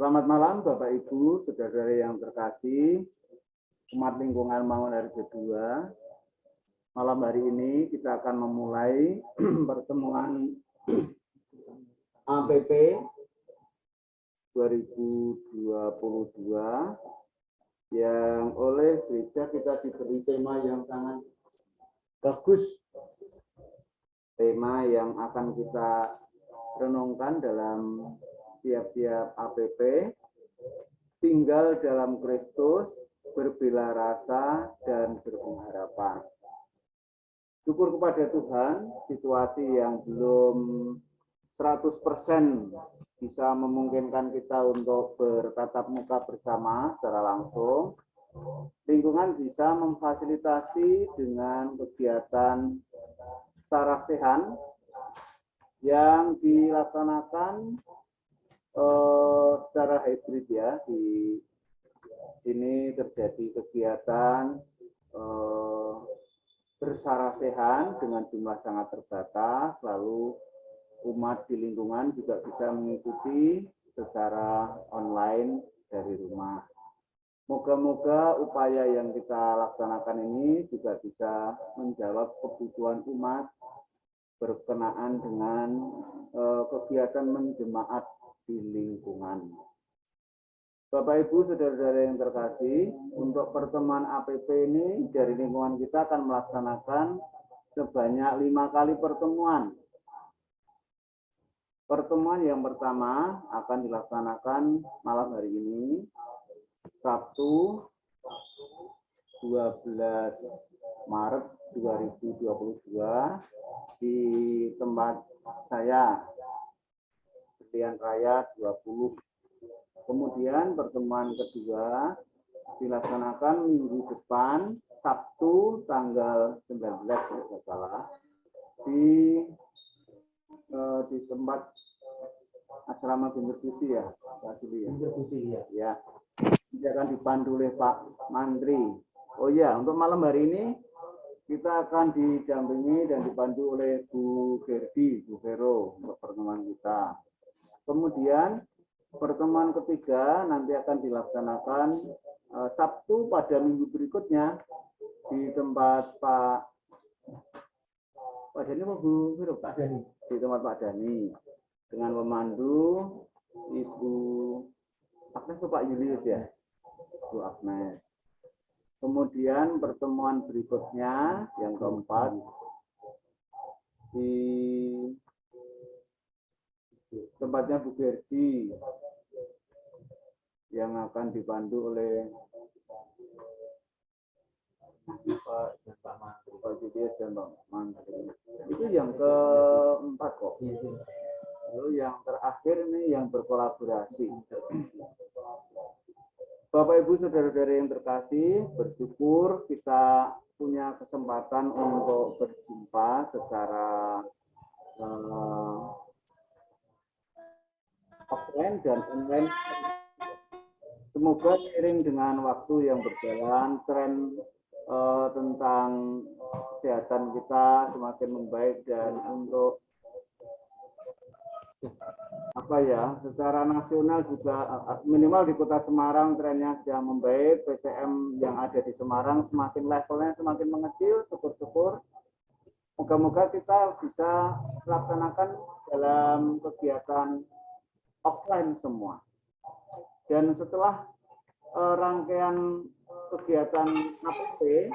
Selamat malam Bapak Ibu, saudara-saudara yang terkasih, umat lingkungan Mangun RJ 2. Malam hari ini kita akan memulai pertemuan APP 2022 yang oleh gereja kita diberi tema yang sangat bagus. Tema yang akan kita renungkan dalam tiap-tiap APP, tinggal dalam Kristus, berbela rasa, dan berpengharapan. Syukur kepada Tuhan, situasi yang belum 100% bisa memungkinkan kita untuk bertatap muka bersama secara langsung. Lingkungan bisa memfasilitasi dengan kegiatan sarasehan yang dilaksanakan secara hybrid ya. Di sini terjadi kegiatan bersarasehan dengan jumlah sangat terbatas, lalu umat di lingkungan juga bisa mengikuti secara online dari rumah. Moga-moga upaya yang kita laksanakan ini juga bisa menjawab kebutuhan umat berkenaan dengan kegiatan menjemaat di lingkungan. Bapak Ibu, saudara-saudara yang terkasih, untuk pertemuan APP ini dari lingkungan kita akan melaksanakan sebanyak 5 kali pertemuan. Pertemuan yang pertama akan dilaksanakan malam hari ini, Sabtu 12 Maret 2022 di tempat saya, Pilihan Raya 20. Kemudian pertemuan kedua dilaksanakan minggu depan, Sabtu tanggal 19 kalau tidak salah, di tempat asrama Binterbusi ya, Pak Sili ya. Ya. Ini akan dipandu oleh Pak Mantri. Oh iya, untuk malam hari ini kita akan didampingi dan dipandu oleh Bu Gerdi, Bu Vero untuk pertemuan kita. Kemudian pertemuan ketiga nanti akan dilaksanakan Sabtu pada minggu berikutnya di tempat Pak Dani, Bu Vero, Pak Dani, di tempat Pak Dani dengan memandu Ibu Agnes atau Pak Julius ya, Bu Agnes. Kemudian pertemuan berikutnya yang keempat di tempatnya Bu Gerdi yang akan dipandu oleh Pak Julius dan Pak Mantri. Itu yang keempat kok. Lalu yang terakhir ini yang berkolaborasi. Bapak Ibu saudara-saudara yang terkasih, bersyukur kita punya kesempatan untuk berjumpa secara offline dan online. Semoga seiring dengan waktu yang berjalan, tren tentang kesehatan kita semakin membaik dan untuk secara nasional juga minimal di Kota Semarang trennya sudah membaik. PTM yang ada di Semarang semakin levelnya semakin mengecil, syukur-syukur. Moga-moga kita bisa melaksanakan dalam kegiatan offline semua. Dan setelah rangkaian kegiatan APP,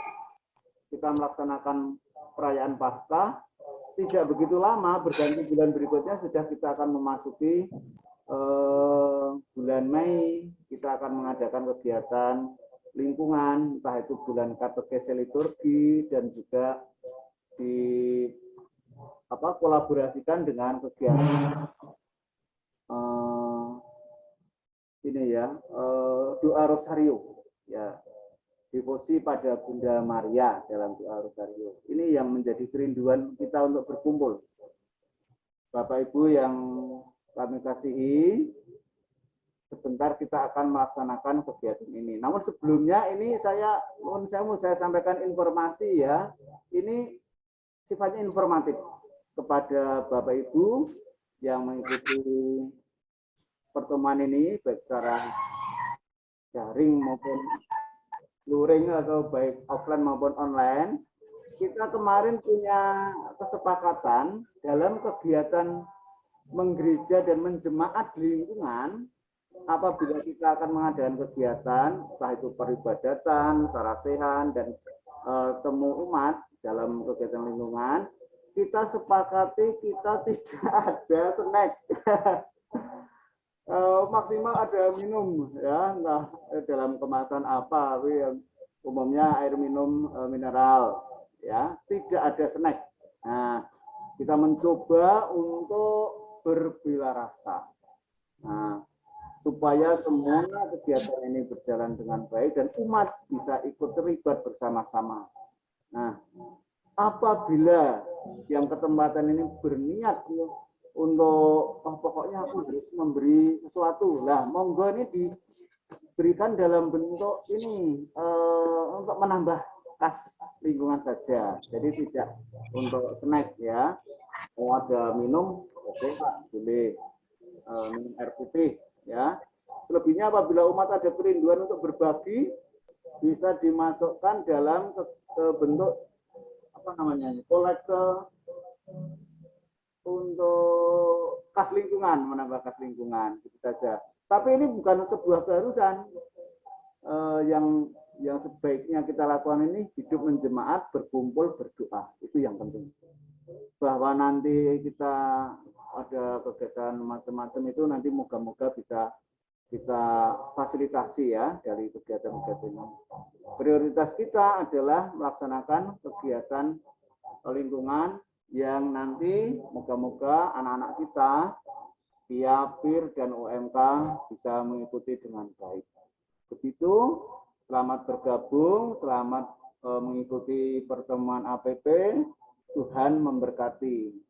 kita melaksanakan perayaan Paskah. Tidak begitu lama, berganti bulan berikutnya sudah kita akan memasuki bulan Mei. Kita akan mengadakan kegiatan lingkungan, entah itu bulan katekese liturgi dan juga kolaborasikan dengan kegiatan doa rosario ya. Devosi pada Bunda Maria dalam doa rosario. Ini yang menjadi kerinduan kita untuk berkumpul. Bapak Ibu yang kami kasihi, sebentar kita akan melaksanakan kegiatan ini. Namun sebelumnya ini saya sampaikan informasi ya. Ini sifatnya informatif kepada Bapak Ibu yang mengikuti pertemuan ini baik secara daring maupun luring atau baik offline maupun online, kita kemarin punya kesepakatan dalam kegiatan menggereja dan menjemaat di lingkungan. Apabila kita akan mengadakan kegiatan, entah itu peribadatan, sarasehan, dan temu umat dalam kegiatan lingkungan, kita sepakati kita tidak ada snack. Maksimal ada minum, ya, entah dalam kemasan apa, tapi umumnya air minum mineral, ya, tidak ada snack. Nah, kita mencoba untuk berbela rasa. Nah, supaya semua kegiatan ini berjalan dengan baik dan umat bisa ikut terlibat bersama-sama. Nah, apabila yang ketempatan ini berniat untuk pokoknya aku harus memberi sesuatu, lah monggo ini diberikan dalam bentuk ini untuk menambah kas lingkungan saja. Jadi tidak untuk snack ya. Mau ada minum, oke Pak, boleh minum air putih. Ya, selebihnya apabila umat ada kerinduan untuk berbagi, bisa dimasukkan dalam ke bentuk apa namanya ini, kolektor untuk kas lingkungan, menambah kas lingkungan, gitu saja. Tapi ini bukan sebuah keharusan. Yang sebaiknya kita lakukan ini hidup menjemaat, berkumpul, berdoa, itu yang penting. Bahwa nanti kita ada kegiatan macam-macam itu nanti moga-moga bisa kita fasilitasi ya dari kegiatan-kegiatan ini. Prioritas kita adalah melaksanakan kegiatan lingkungan yang nanti moga-moga anak-anak kita, PIA, dan UMK bisa mengikuti dengan baik. Begitu, selamat bergabung, selamat mengikuti pertemuan APP. Tuhan memberkati.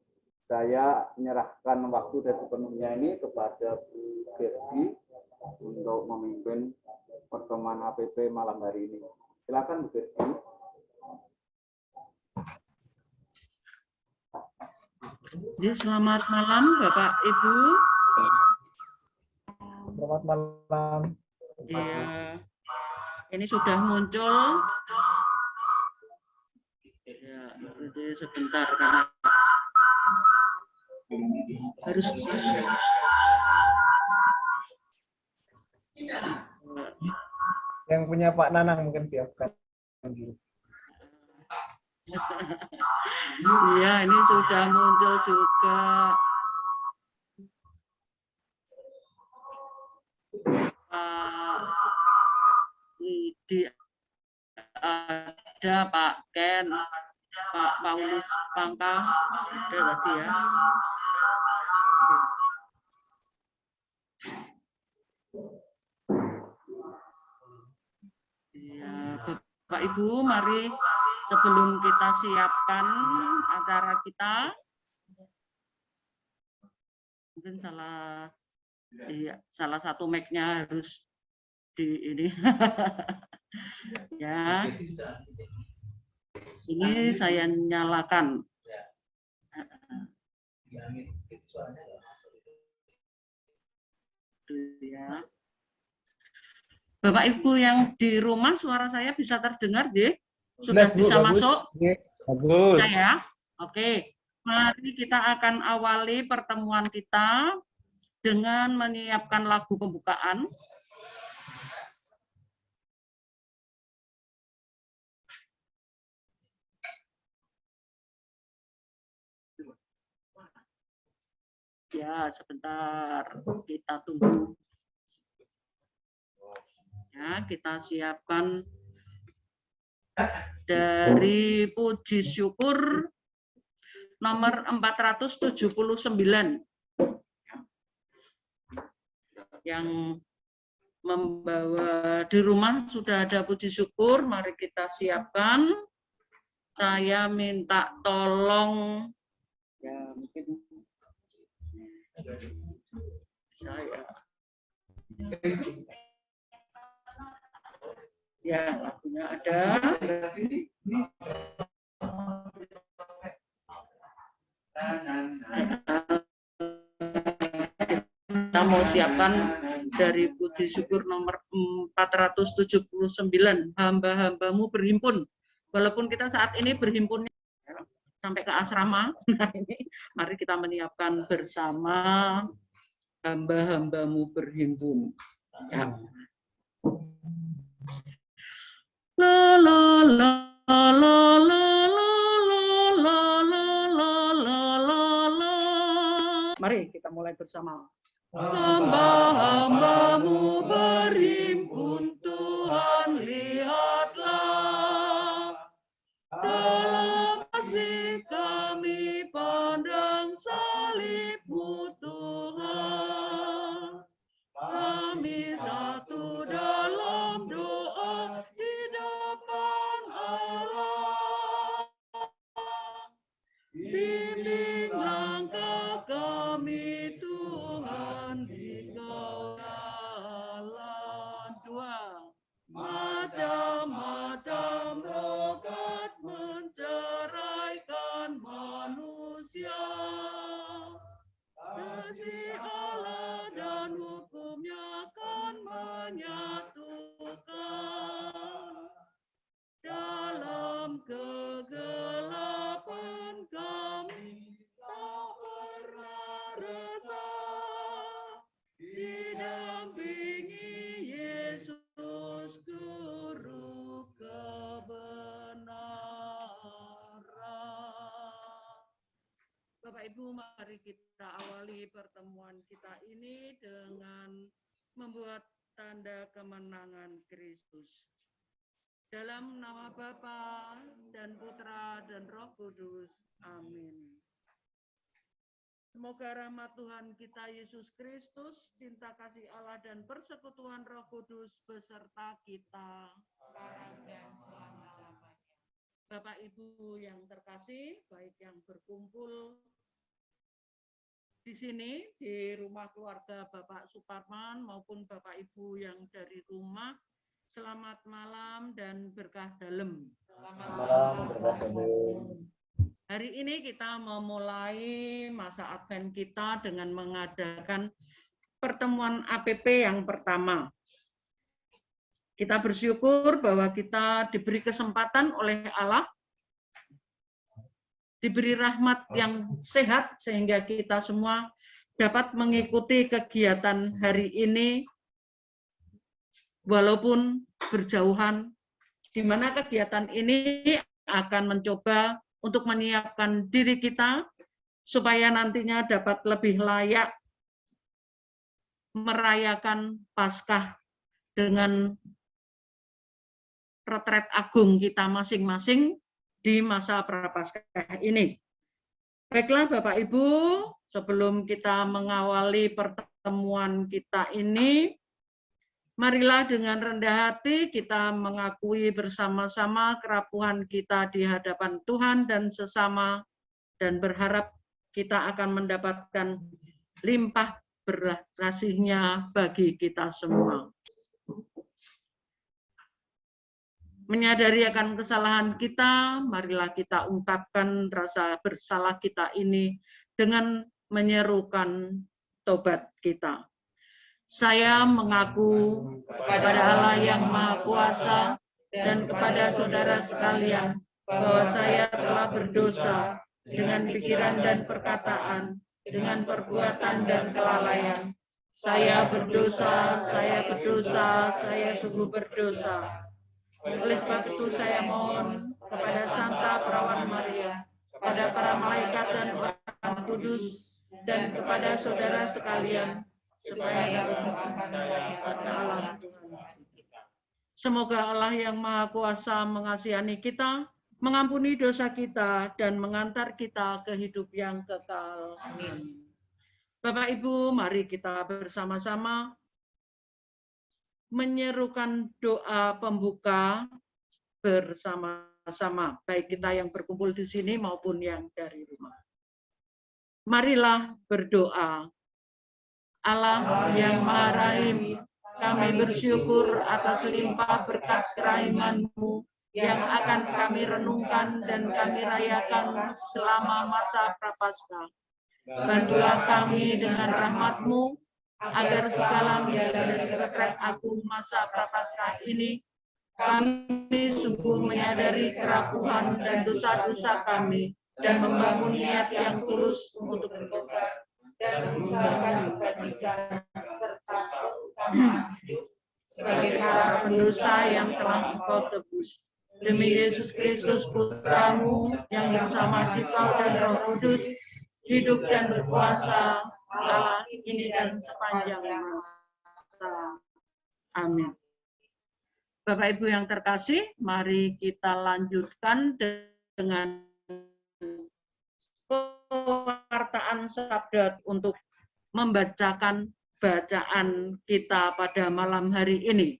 Saya menyerahkan waktu dan sepenuhnya ini kepada Bu Gerdi untuk memimpin pertemuan APP malam hari ini. Silakan Bu Gerdi. Selamat malam Bapak Ibu. Selamat malam. Ya, ini sudah muncul. Ya, jadi sebentar karena harus yang punya Pak Nanang mungkin siapkan. Iya, ini sudah muncul juga. Ada Pak Ken, Pak Paulus Pangka, ada tadi ya. Ya, Bapak Ibu, mari sebelum kita siapkan acara kita, mungkin salah satu mic-nya harus di ini. Ya, ini saya nyalakan. Ya. Bapak Ibu yang di rumah, suara saya bisa terdengar, deh? Sudah bisa masuk? Bagus. Ya, oke. Mari kita akan awali pertemuan kita dengan menyiapkan lagu pembukaan. Ya, sebentar kita tunggu. Ya, kita siapkan dari Puji Syukur nomor 479. Yang membawa di rumah sudah ada Puji Syukur, mari kita siapkan. Saya minta tolong ya mungkin saya ya lagunya ada. Kita kita mau siapkan dari puji syukur nomor 479, hamba-hambamu berhimpun. Walaupun kita saat ini berhimpunnya sampai ke asrama, nah ini mari kita menyiapkan bersama hamba-hambamu berhimpun. Ya. La la la la la la la la la la la. Mari kita mulai bersama. Hamba-hambamu berhimpun, Tuhan lihatlah. Dalam kasih kami pandang salib-Mu Tuhan. Kami satu dalam doa di depan Allah. Bimbing langkah kami Tuhan di Kau jalan. Dua. Macam-macam logat menceraikan manusia. Kasih Allah dan hukum-Nya kan menyatukan. Dalam kegelapan kami tak pernah resah. Didampingi Yesus Guru kebenaran. Bapak Ibu, mari kita awali pertemuan kita ini dengan membuat tanda kemenangan Kristus. Dalam nama Bapa dan Putra dan Roh Kudus. Amin. Semoga rahmat Tuhan kita Yesus Kristus, cinta kasih Allah dan persekutuan Roh Kudus beserta kita sekarang dan selama-lamanya. Bapak Ibu yang terkasih, baik yang berkumpul di sini di rumah keluarga Bapak Suparman maupun Bapak Ibu yang dari rumah, selamat malam dan berkah dalam. Selamat malam. Hari ini kita memulai masa Advent kita dengan mengadakan pertemuan APP yang pertama. Kita bersyukur bahwa kita diberi kesempatan oleh Allah, diberi rahmat yang sehat sehingga kita semua dapat mengikuti kegiatan hari ini walaupun berjauhan, di mana kegiatan ini akan mencoba untuk menyiapkan diri kita supaya nantinya dapat lebih layak merayakan Paskah dengan retret agung kita masing-masing di masa Prapaskah ini. Baiklah Bapak Ibu, sebelum kita mengawali pertemuan kita ini, marilah dengan rendah hati kita mengakui bersama-sama kerapuhan kita di hadapan Tuhan dan sesama, dan berharap kita akan mendapatkan limpah belas kasih-Nya bagi kita semua. Menyadari akan kesalahan kita, marilah kita ungkapkan rasa bersalah kita ini dengan menyerukan tobat kita. Saya mengaku kepada Allah yang Maha Kuasa dan kepada saudara sekalian bahwa saya telah berdosa dengan pikiran dan perkataan, dengan perbuatan dan kelalaian. Saya berdosa, saya sungguh berdosa. Oleh sebab itu saya mohon kepada Santa Perawan Maria, kepada para malaikat dan orang kudus, dan kepada saudara sekalian, supaya berdoakan saya kepada Allah Tuhan kita. Semoga Allah yang Maha Kuasa mengasihani kita, mengampuni dosa kita, dan mengantar kita ke hidup yang kekal. Amin. Bapak Ibu, mari kita bersama-sama menyerukan doa pembuka bersama-sama, baik kita yang berkumpul di sini maupun yang dari rumah. Marilah berdoa. Allah yang Maha Rahim, kami bersyukur atas limpah berkat kerahiman-Mu yang akan kami renungkan dan kami rayakan selama masa Prapaskah. Bantulah kami dengan rahmat-Mu agar segala menjalani retret agung masa Prapaskah ini, kami sungguh menyadari kerapuhan dan dosa-dosa kami, dan membangun niat yang tulus untuk bertobat dan mengusahakan kebajikan serta keutamaan hidup sebagai para pendosa yang telah Engkau tebus. Demi Yesus Kristus Putramu yang bersama Dikau dan Roh Kudus hidup dan berkuasa Allah ini dan sepanjang masa. Amin. Bapak Ibu yang terkasih, mari kita lanjutkan dengan pewartaan sabda untuk membacakan bacaan kita pada malam hari ini.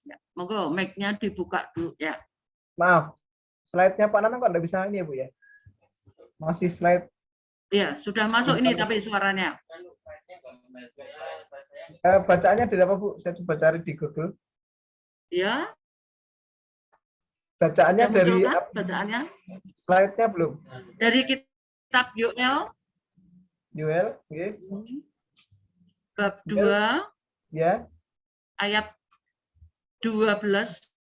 Ya, monggo mic-nya dibuka dulu ya. Maaf, slide-nya Pak Nanang kok nggak bisa ini ya Bu ya? Masih slide. Iya, sudah masuk ini tapi suaranya. Bacaannya dari apa Bu? Saya coba cari di Google. Ya. Bacaannya dari kan? Bacaannya? Slide-nya belum. Dari kitab Yoel. Yoel, oke. Bab 2. Ya. Ayat 12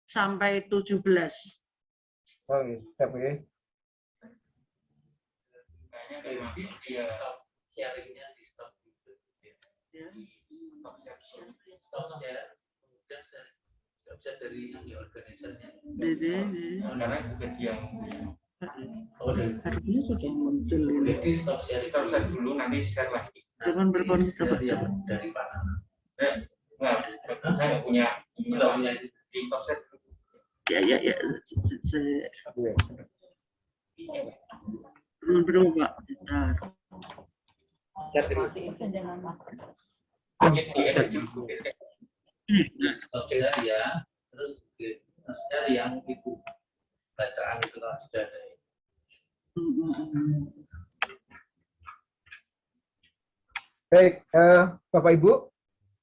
sampai 17. Oke, siap oke. Sharingnya di stop gitu. Stop share, kemudian saya nggak bisa dari yang di organisasinya. Karena bukan yang Harusnya sudah muncul ini. jadi stop share kalau saya dulu nanti share lagi. Jangan berkonsep dari Pak. Saya nggak punya di stop share. Ya. Belum Pak. Share dulu. Stop share ya, terus share yang itu bacaan itu kan sudah ada. Baik, Bapak Ibu,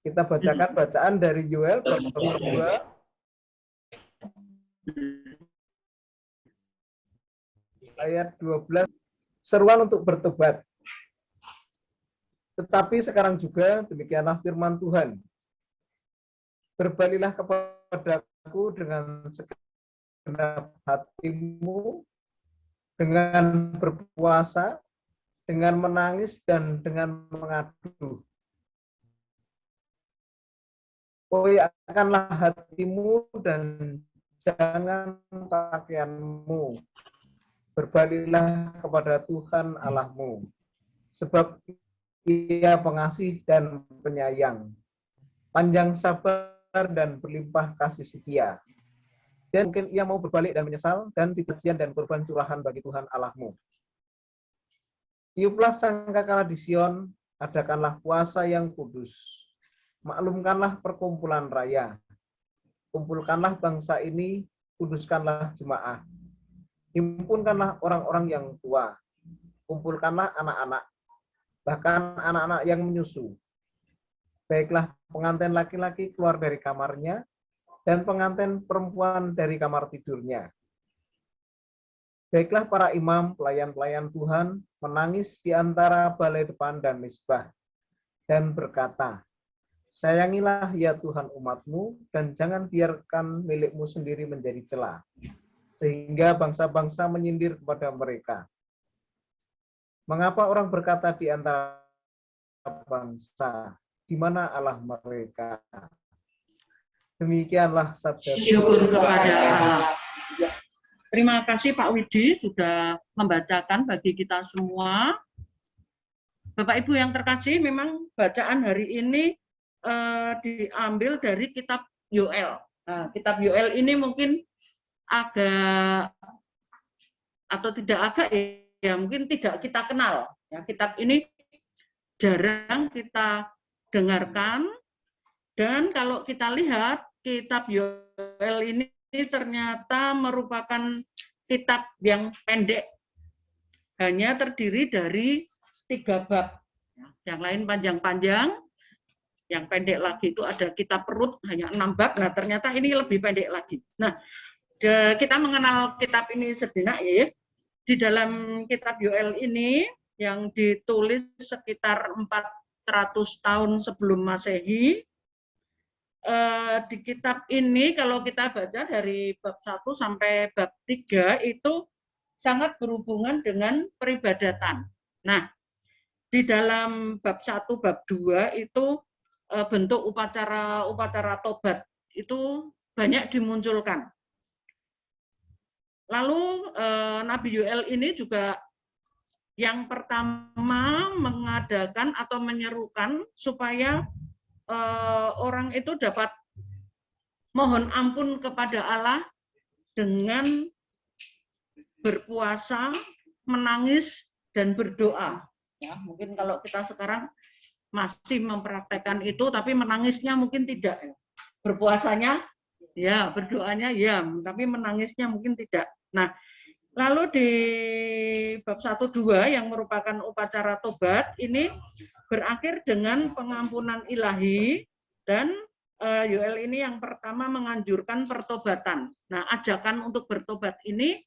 kita bacakan bacaan dari Yoel bab 2 ayat 12, seruan untuk bertobat. Tetapi sekarang juga demikianlah firman Tuhan. Berbalilah kepadaku dengan segenap hatimu, dengan berpuasa, dengan menangis, dan dengan mengadu. Koyakkanlah hatimu dan jangan pakaianmu. Berbalilah kepada Tuhan Allahmu, sebab Ia pengasih dan penyayang, panjang sabar dan berlimpah kasih setia. Dan mungkin Ia mau berbalik dan menyesal, dan pujian dan korban curahan bagi Tuhan Allahmu. Tiuplah sangkakala di Sion, adakanlah puasa yang kudus. Maklumkanlah perkumpulan raya. Kumpulkanlah bangsa ini, kuduskanlah jemaah. Himpunkanlah orang-orang yang tua. Kumpulkanlah anak-anak, bahkan anak-anak yang menyusu. Baiklah pengantin laki-laki keluar dari kamarnya, dan pengantin perempuan dari kamar tidurnya. Baiklah para imam, pelayan-pelayan Tuhan, menangis di antara balai depan dan mezbah, dan berkata, sayangilah ya Tuhan umatmu, dan jangan biarkan milikmu sendiri menjadi celah, sehingga bangsa-bangsa menyindir kepada mereka. Mengapa orang berkata di antara bangsa, di mana Allah mereka? Demikianlah sabda. Syukur kepada Allah. Terima kasih Pak Widi sudah membacakan bagi kita semua. Bapak Ibu yang terkasih, memang bacaan hari ini diambil dari kitab Yoel. Nah, kitab Yoel ini mungkin agak atau tidak agak ya mungkin tidak kita kenal. Ya, kitab ini jarang kita dengarkan, dan kalau kita lihat kitab Yoel ini ternyata merupakan kitab yang pendek, hanya terdiri dari 3 bab. Yang lain panjang-panjang, yang pendek lagi itu ada kitab Rut hanya 6 bab. Nah ternyata ini lebih pendek lagi. Nah kita mengenal kitab ini sejenak ya. Di dalam kitab Yoel ini yang ditulis sekitar 400 tahun sebelum Masehi. Di kitab ini kalau kita baca dari bab 1 sampai bab 3 itu sangat berhubungan dengan peribadatan. Nah, di dalam bab 1, bab 2 itu bentuk upacara tobat itu banyak dimunculkan. Lalu Nabi Yoel ini juga yang pertama mengadakan atau menyerukan supaya orang itu dapat mohon ampun kepada Allah dengan berpuasa, menangis, dan berdoa. Ya, mungkin kalau kita sekarang masih mempraktekkan itu, tapi menangisnya mungkin tidak. Berpuasanya, ya, berdoanya, ya, tapi menangisnya mungkin tidak. Nah, lalu di bab 1-2 yang merupakan upacara tobat, ini berakhir dengan pengampunan ilahi, dan Yoel ini yang pertama menganjurkan pertobatan. Nah, ajakan untuk bertobat ini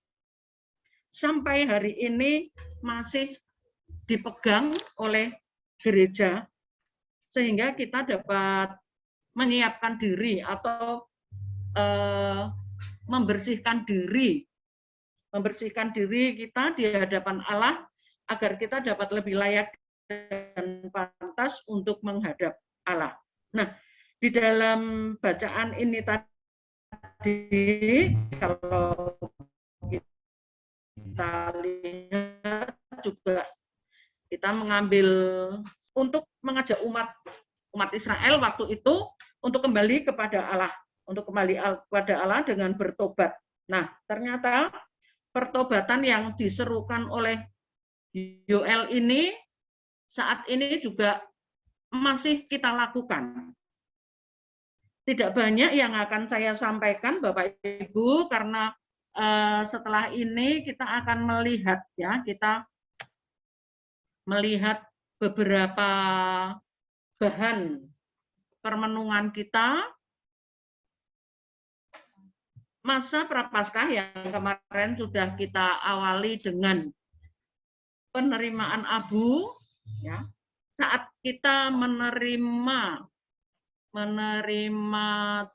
sampai hari ini masih dipegang oleh gereja, sehingga kita dapat menyiapkan diri atau membersihkan diri kita di hadapan Allah agar kita dapat lebih layak dan pantas untuk menghadap Allah. Nah, di dalam bacaan ini tadi kalau kita lihat juga kita mengambil untuk mengajak umat Israel waktu itu untuk kembali kepada Allah, dengan bertobat. Nah, ternyata pertobatan yang diserukan oleh Yoel ini saat ini juga masih kita lakukan. Tidak banyak yang akan saya sampaikan, Bapak Ibu, karena setelah ini kita akan melihat, ya, kita melihat beberapa bahan permenungan kita. Masa Prapaskah yang kemarin sudah kita awali dengan penerimaan abu, ya. Saat kita menerima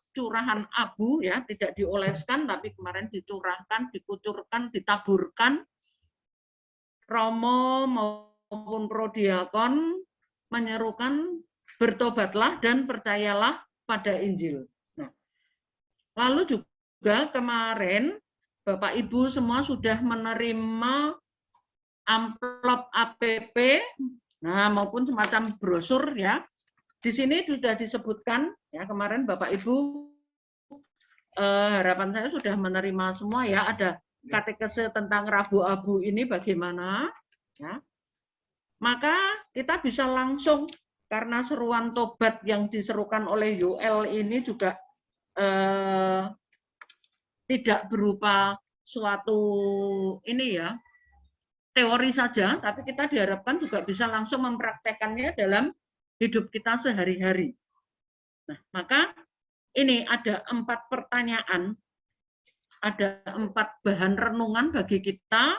curahan abu, ya, tidak dioleskan tapi kemarin dicurahkan, dikucurkan, ditaburkan. Romo maupun prodiakon menyerukan bertobatlah dan percayalah pada Injil. Nah, lalu juga kemarin Bapak Ibu semua sudah menerima amplop APP, nah, maupun semacam brosur, ya. Di sini sudah disebutkan, ya, kemarin Bapak Ibu harapan saya sudah menerima semua, ya. Ada katekese tentang Rabu Abu ini bagaimana, ya. Maka kita bisa langsung, karena seruan tobat yang diserukan oleh Yoel ini juga tidak berupa suatu ini, ya, teori saja, tapi kita diharapkan juga bisa langsung mempraktekannya dalam hidup kita sehari-hari. Nah, maka ini ada 4 pertanyaan, ada 4 bahan renungan bagi kita.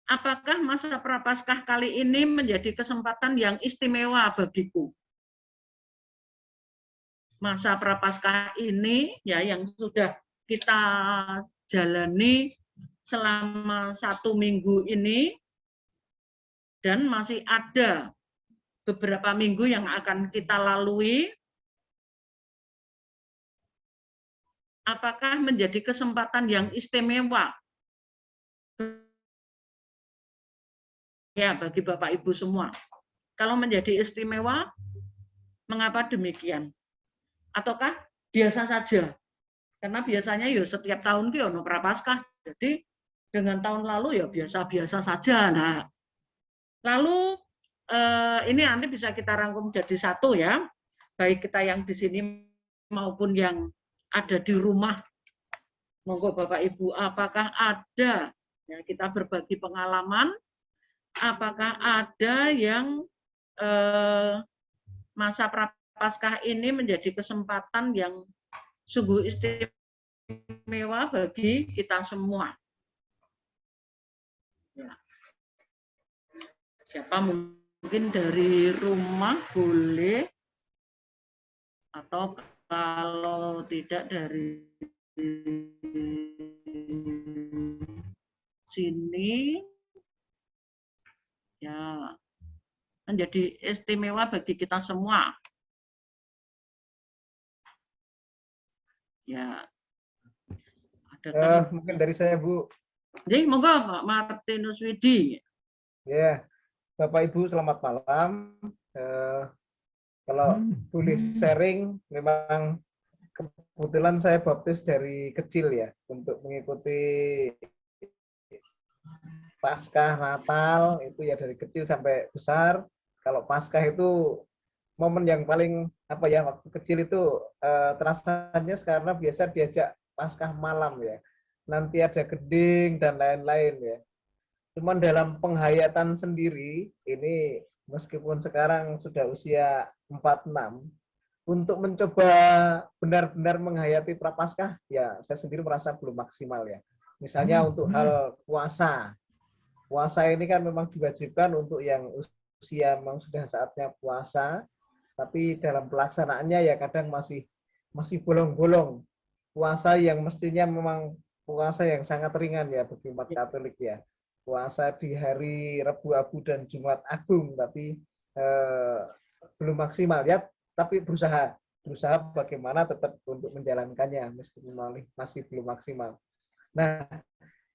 Apakah masa Prapaskah kali ini menjadi kesempatan yang istimewa bagiku? Masa Prapaskah ini, ya, yang sudah kita jalani selama 1 minggu ini, dan masih ada beberapa minggu yang akan kita lalui, apakah menjadi kesempatan yang istimewa, ya, bagi Bapak Ibu semua? Kalau menjadi istimewa, mengapa demikian? Ataukah biasa saja? Karena biasanya ya setiap tahun ki ono Prapaskah, jadi dengan tahun lalu ya biasa-biasa saja. Nah, lalu ini nanti bisa kita rangkum jadi satu, ya, baik kita yang di sini maupun yang ada di rumah. Monggo Bapak Ibu, apakah ada, ya, kita berbagi pengalaman, apakah ada yang masa Prapaskah ini menjadi kesempatan yang sungguh istimewa bagi kita semua. Ya. Siapa mungkin dari rumah boleh, atau kalau tidak dari sini, ya menjadi istimewa bagi kita semua. Ya, ada Mungkin dari saya, Bu. Jadi, monggo Pak Martinus Widi. Ya, Bapak Ibu selamat malam. Kalau boleh sharing, memang kebetulan saya baptis dari kecil ya, untuk mengikuti Paskah Natal itu ya dari kecil sampai besar. Kalau Paskah itu momen yang paling apa ya, waktu kecil itu terasanya karena biasa diajak Paskah malam ya. Nanti ada geding dan lain-lain ya. Cuman dalam penghayatan sendiri ini meskipun sekarang sudah usia 46, untuk mencoba benar-benar menghayati Prapaskah ya saya sendiri merasa belum maksimal ya. Misalnya untuk hal puasa. Puasa ini kan memang diwajibkan untuk yang usia memang sudah saatnya puasa, tapi dalam pelaksanaannya ya kadang masih bolong-bolong. Puasa yang mestinya memang puasa yang sangat ringan ya bagi umat Katolik ya. Puasa di hari Rebu Abu dan Jumat Agung, tapi belum maksimal ya, tapi berusaha bagaimana tetap untuk menjalankannya meskipun masih belum maksimal. Nah,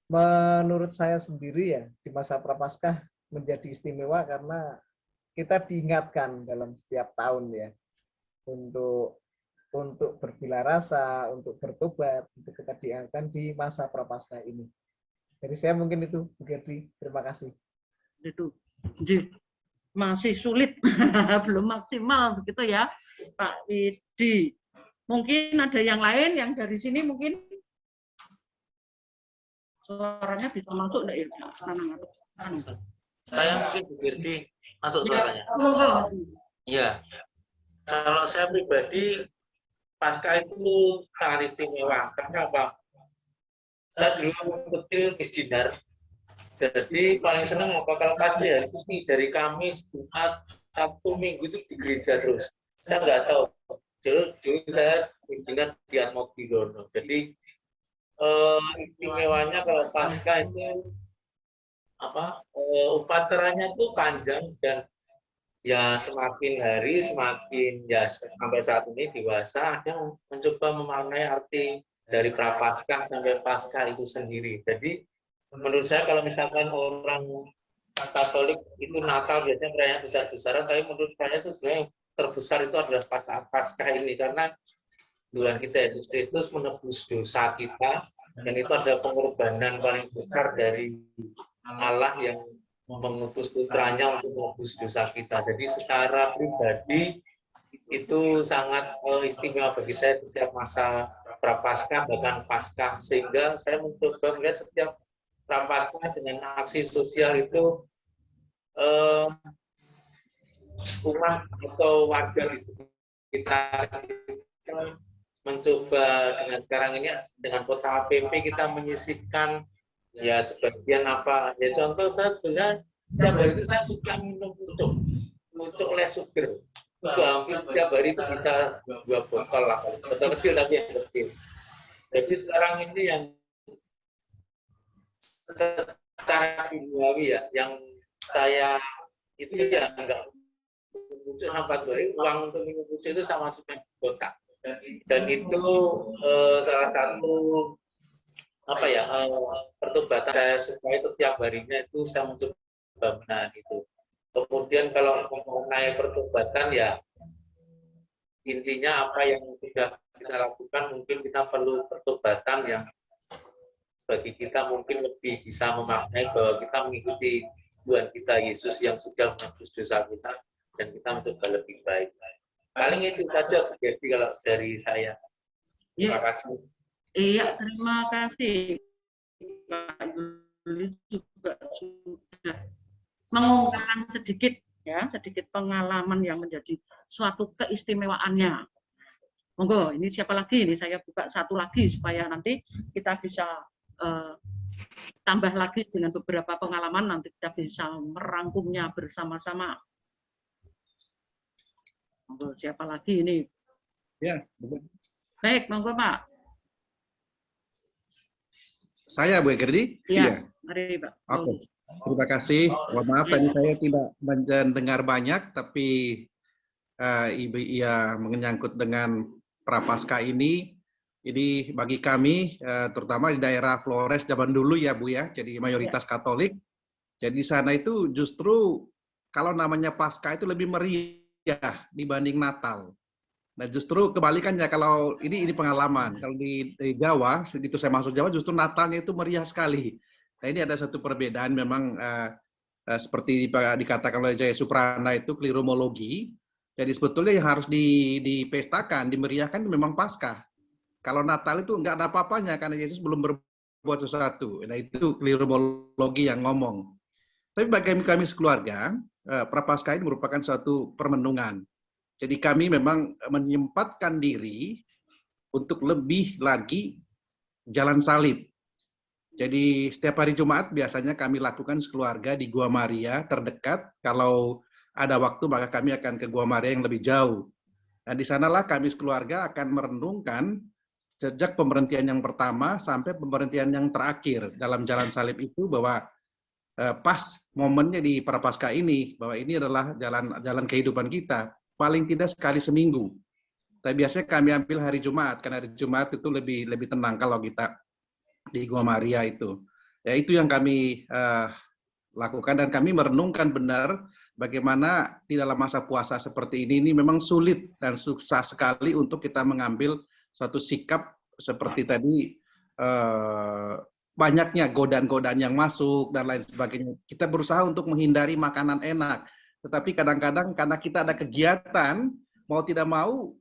menurut saya sendiri ya di masa Prapaskah menjadi istimewa karena kita diingatkan dalam setiap tahun ya untuk berbila rasa, untuk bertobat, itu kita diingatkan di masa Prapaskah ini. Jadi saya mungkin itu, Bu Gerdi. Terima kasih. Itu masih sulit, belum maksimal begitu ya, Pak Widi. Mungkin ada yang lain yang dari sini mungkin suaranya bisa masuk enggak ya? Saya mungkin Bu Gerdi masuk suaranya. Iya. Kalau saya pribadi Paskah itu sangat istimewa karena apa? Saya dulu kecil misdinar, jadi paling senang apa kalau pasti hari Putih dari Kamis, Jumat, Sabtu, Minggu itu di gereja terus. Saya nggak tahu. Dulu saya pimpinan di Atmobilono. Jadi istimewanya kalau Paskah itu apa? Upacaranya itu panjang dan ya semakin hari semakin ya sampai saat ini dewasa yang mencoba memaknai arti dari Prapaskah sampai Paskah itu sendiri. Jadi menurut saya kalau misalkan orang Katolik itu Natal biasanya perayaan besar-besaran, tapi menurut saya itu sebenarnya yang terbesar itu adalah Paskah ini karena Tuhan kita Yesus Kristus menebus dosa kita dan itu adalah pengorbanan paling besar dari Allah yang mengutus putranya untuk menebus dosa kita. Jadi secara pribadi itu sangat istimewa bagi saya setiap masa Prapaskah bahkan Paskah, sehingga saya mencoba melihat setiap Prapaskah dengan aksi sosial itu umat atau warga di sekitar kita mencoba dengan sekarang ini dengan kota APP kita menyisihkan ya sebagian apa ya, contoh saya dengan tiap hari itu saya suka minum pucuk les sugar itu hampir tiap hari itu bisa 2 botol lah, botol kecil tapi yang kecil. Jadi sekarang ini yang secara duniawi ya yang saya itu ya enggak pucuk sampai 4 hari, uang untuk minum pucuk itu sama suka botak dan itu salah satu apa ya pertobatan saya supaya itu tiap harinya itu saya mencoba menahan itu. Kemudian kalau mengenai pertobatan ya intinya apa yang sudah kita lakukan mungkin kita perlu pertobatan yang bagi kita mungkin lebih bisa memaknai bahwa kita mengikuti Tuhan kita Yesus yang sudah menebus dosa kita dan kita mencoba lebih baik. Paling itu saja jadi kalau dari saya. Terima kasih. Iya, terima kasih Pak Juli juga sudah mengungkapkan sedikit pengalaman yang menjadi suatu keistimewaannya. Monggo, ini siapa lagi? Ini saya buka satu lagi supaya nanti kita bisa tambah lagi dengan beberapa pengalaman, nanti kita bisa merangkumnya bersama-sama. Monggo, siapa lagi ini? Ya, Baik, monggo Pak. saya Bu Gerdi. Iya, mari Pak. Oke, terima kasih. Mohon maaf tadi saya tidak mendengar banyak, tapi Ibu Ia menyangkut dengan Prapaskah ini. Jadi bagi kami, terutama di daerah Flores zaman dulu ya Bu ya, jadi mayoritas Katolik. Jadi di sana itu justru kalau namanya Paskah itu lebih meriah dibanding Natal. Nah justru kebalikannya, kalau ini pengalaman. Kalau di Jawa, begitu saya masuk Jawa, justru Natalnya itu meriah sekali. Nah ini ada satu perbedaan memang seperti dikatakan oleh Jaya Suprana itu kliromologi. Jadi sebetulnya yang harus dipestakan, dimeriahkan memang Paskah. Kalau Natal itu nggak ada apa-apanya karena Yesus belum berbuat sesuatu. Nah itu kliromologi yang ngomong. Tapi bagi kami sekeluarga, Prapaskah ini merupakan suatu permenungan. Jadi kami memang menyempatkan diri untuk lebih lagi jalan salib. Jadi setiap hari Jumat biasanya kami lakukan sekeluarga di Gua Maria terdekat. Kalau ada waktu maka kami akan ke Gua Maria yang lebih jauh. Dan di sanalah kami sekeluarga akan merenungkan sejak pemberhentian yang pertama sampai pemberhentian yang terakhir dalam jalan salib itu, bahwa pas momennya di Prapaskah ini, bahwa ini adalah jalan kehidupan kita. Paling tidak sekali seminggu. Tapi biasanya kami ambil hari Jumat, karena hari Jumat itu lebih tenang kalau kita di Gua Maria itu. Ya itu yang kami lakukan, dan kami merenungkan benar bagaimana di dalam masa puasa seperti ini memang sulit dan susah sekali untuk kita mengambil suatu sikap seperti tadi, banyaknya godaan-godaan yang masuk dan lain sebagainya. Kita berusaha untuk menghindari makanan enak. Tetapi kadang-kadang karena kita ada kegiatan, mau tidak mau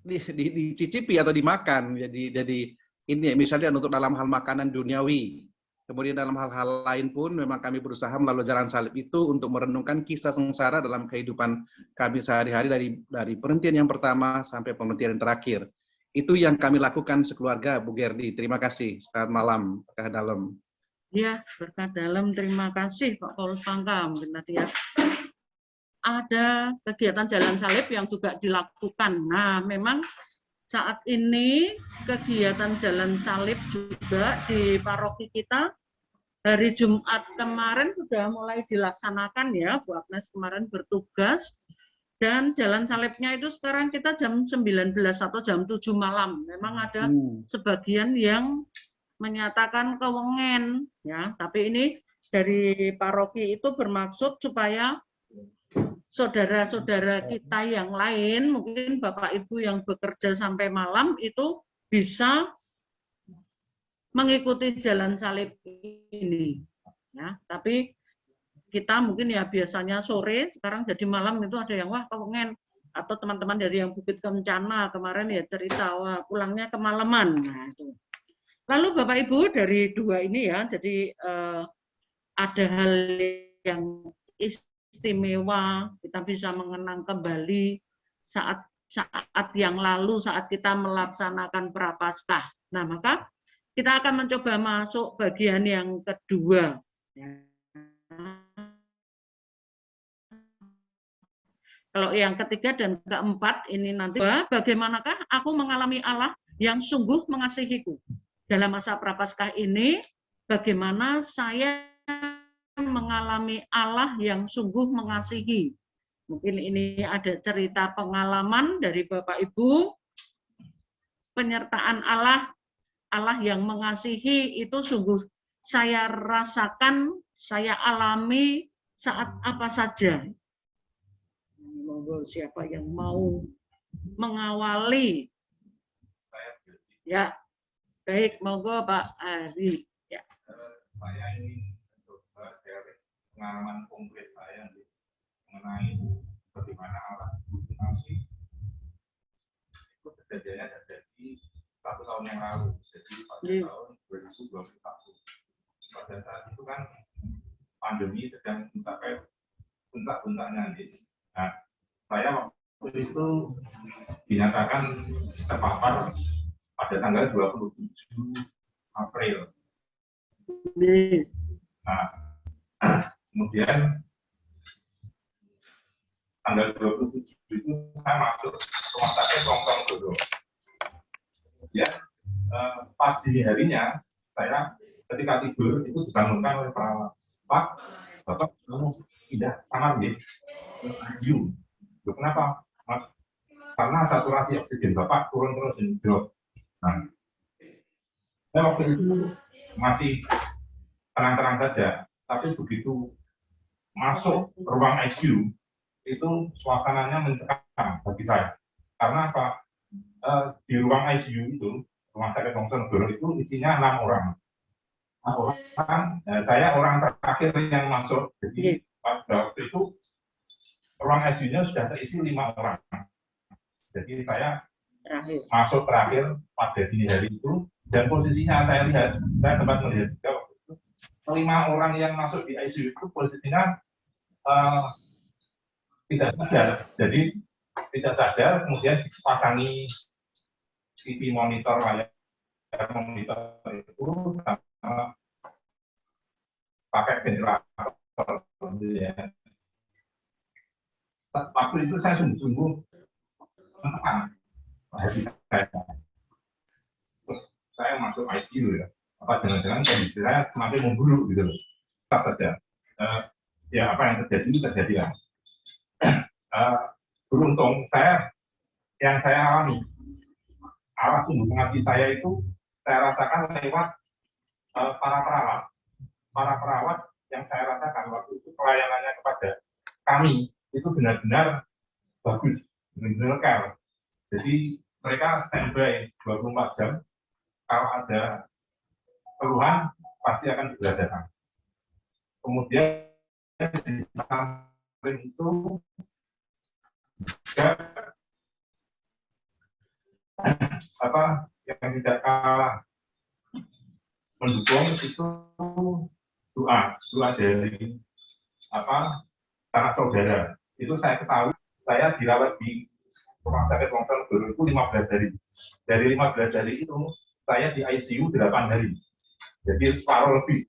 dicicipi atau dimakan. Jadi ini misalnya untuk dalam hal makanan duniawi. Kemudian dalam hal-hal lain pun memang kami berusaha melalui jalan salib itu untuk merenungkan kisah sengsara dalam kehidupan kami sehari-hari dari perhentian yang pertama sampai pemberhentian yang terakhir. Itu yang kami lakukan sekeluarga, Bu Gerdi. Terima kasih. Selamat malam, berkah dalam. Ya, berkah dalam. Terima kasih Pak Paulus Pangka. Mungkin tadi ya. Ada kegiatan jalan salib yang juga dilakukan. Nah, memang saat ini kegiatan jalan salib juga di paroki kita hari Jumat kemarin sudah mulai dilaksanakan ya. Bu Agnes kemarin bertugas, dan jalan salibnya itu sekarang kita jam 19 atau jam 7 malam. Memang ada sebagian yang menyatakan kewengen ya, tapi ini dari paroki itu bermaksud supaya saudara-saudara kita yang lain, mungkin Bapak Ibu yang bekerja sampai malam itu bisa mengikuti jalan salib ini. Ya, tapi kita mungkin ya biasanya sore, sekarang jadi malam itu ada yang wah kewengen, atau teman-teman dari yang Bukit Kencana kemarin ya cerita wah pulangnya kemalaman. Nah, itu. Lalu Bapak Ibu dari dua ini ya, jadi ada hal yang istimewa, kita bisa mengenang kembali saat yang lalu saat kita melaksanakan Prapaskah. Nah, maka kita akan mencoba masuk bagian yang kedua. Kalau yang ketiga dan keempat ini nanti, bagaimanakah aku mengalami Allah yang sungguh mengasihiku. Dalam masa Prapaskah ini, bagaimana saya mengalami Allah yang sungguh mengasihi. Mungkin ini ada cerita pengalaman dari Bapak Ibu, penyertaan Allah yang mengasihi itu sungguh saya rasakan, saya alami saat apa saja. Monggo siapa yang mau mengawali? Ya, baik, monggo Pak Ari. Ya. Saya ini mencoba sharing pengalaman konkret saya mengenai bagaimana Allah mengasihi. Itu kejadiannya terjadi 1 tahun yang lalu, jadi pada tahun 2021. Pada saat itu kan pandemi sedang mencapai puncak-puncaknya. Nah, saya waktu itu dinyatakan terpapar pada tanggal 27 April. Nah, kemudian tanggal 27 itu saya masuk rumah sakit Rongkong dulu. Kemudian pas dini harinya, saya ketika tidur itu dibangunkan oleh perawat. Pak, Bapak kamu pindah kamar ya? ICU. Kenapa? Karena saturasi oksigen Bapak turun terus dan drop. Nah, saya waktu itu masih tenang-tenang saja, tapi begitu masuk ruang ICU itu suasananya mencekam bagi saya. Karena apa? Di ruang ICU itu, rumah sakit Bojonegoro itu isinya 6 orang. Saya orang terakhir yang masuk. Jadi pada waktu itu ruang ICU-nya sudah terisi 5 orang. Jadi saya masuk terakhir pada dini hari itu, dan posisinya saya lihat, saya sempat melihat juga waktu itu, 5 orang yang masuk di ICU itu posisinya tidak sadar. Jadi tidak sadar, kemudian dipasangi TV monitor layar monitor itu pakai ventilator. Ya. Waktu itu saya sungguh-sungguh menekan hati saya masuk ICU ya. Apa jangan-jangan kondisi saya semakin memburuk gitu loh. Tetap saja. Ya apa yang terjadi itu terjadi lah. Beruntung yang saya alami arah sungguh mengabdi saya itu saya rasakan lewat para perawat yang saya rasakan waktu itu pelayanannya kepada kami itu benar-benar bagus, benar-benar care. Jadi mereka standby 24 jam, kalau ada keluhan pasti akan segera datang. Kemudian di samping itu juga yang tidak kalah mendukung itu doa dari sanak saudara. Itu saya ketahui, saya dirawat di rumah sakit Bojonegoro itu 15 hari. Dari 15 hari itu saya di ICU 8 hari. Jadi separuh lebih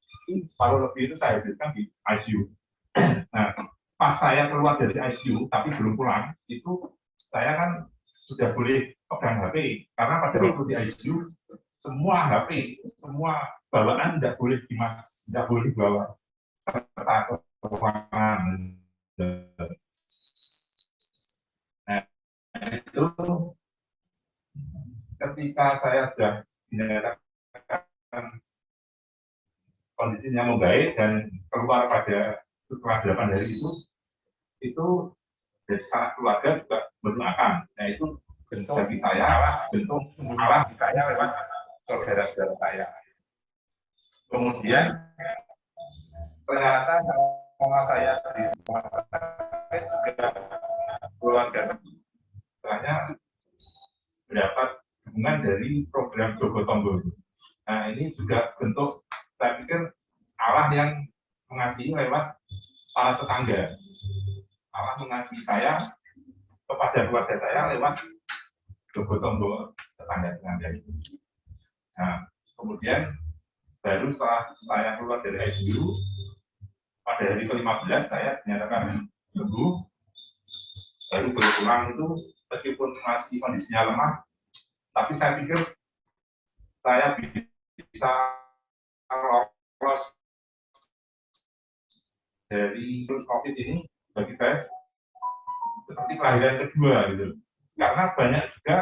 itu saya habiskan di ICU. Nah, pas saya keluar dari ICU tapi belum pulang, itu saya kan sudah boleh pegang HP, karena pada waktu di ICU semua HP, semua bawaan tidak boleh bawa serta keuangan. Nah, itu ketika saya sudah dinyatakan kondisinya membaik dan keluar pada setelah 8 hari itu dari sanak keluarga juga mendoakan. Nah itu bentuk bagi saya, bentuk Allah saya lewat saudara-saudara saya. Kemudian ternyata sama saya di rumah sakit juga keluarga setelahnya mendapat dukungan dari program Jogo Tonggo. Nah ini juga bentuk, saya pikir Allah yang mengasihi lewat para tetangga. Allah mengasihi saya kepada keluarga saya lewat Jogo Tonggo tetangga itu. Nah kemudian baru setelah saya keluar dari ICU, pada hari ke-15 saya dinyatakan sembuh. Baru pulang itu meskipun masih kondisinya lemah, tapi saya pikir saya bisa lolos dari virus COVID ini bagi saya seperti kelahiran kedua gitu. Karena banyak juga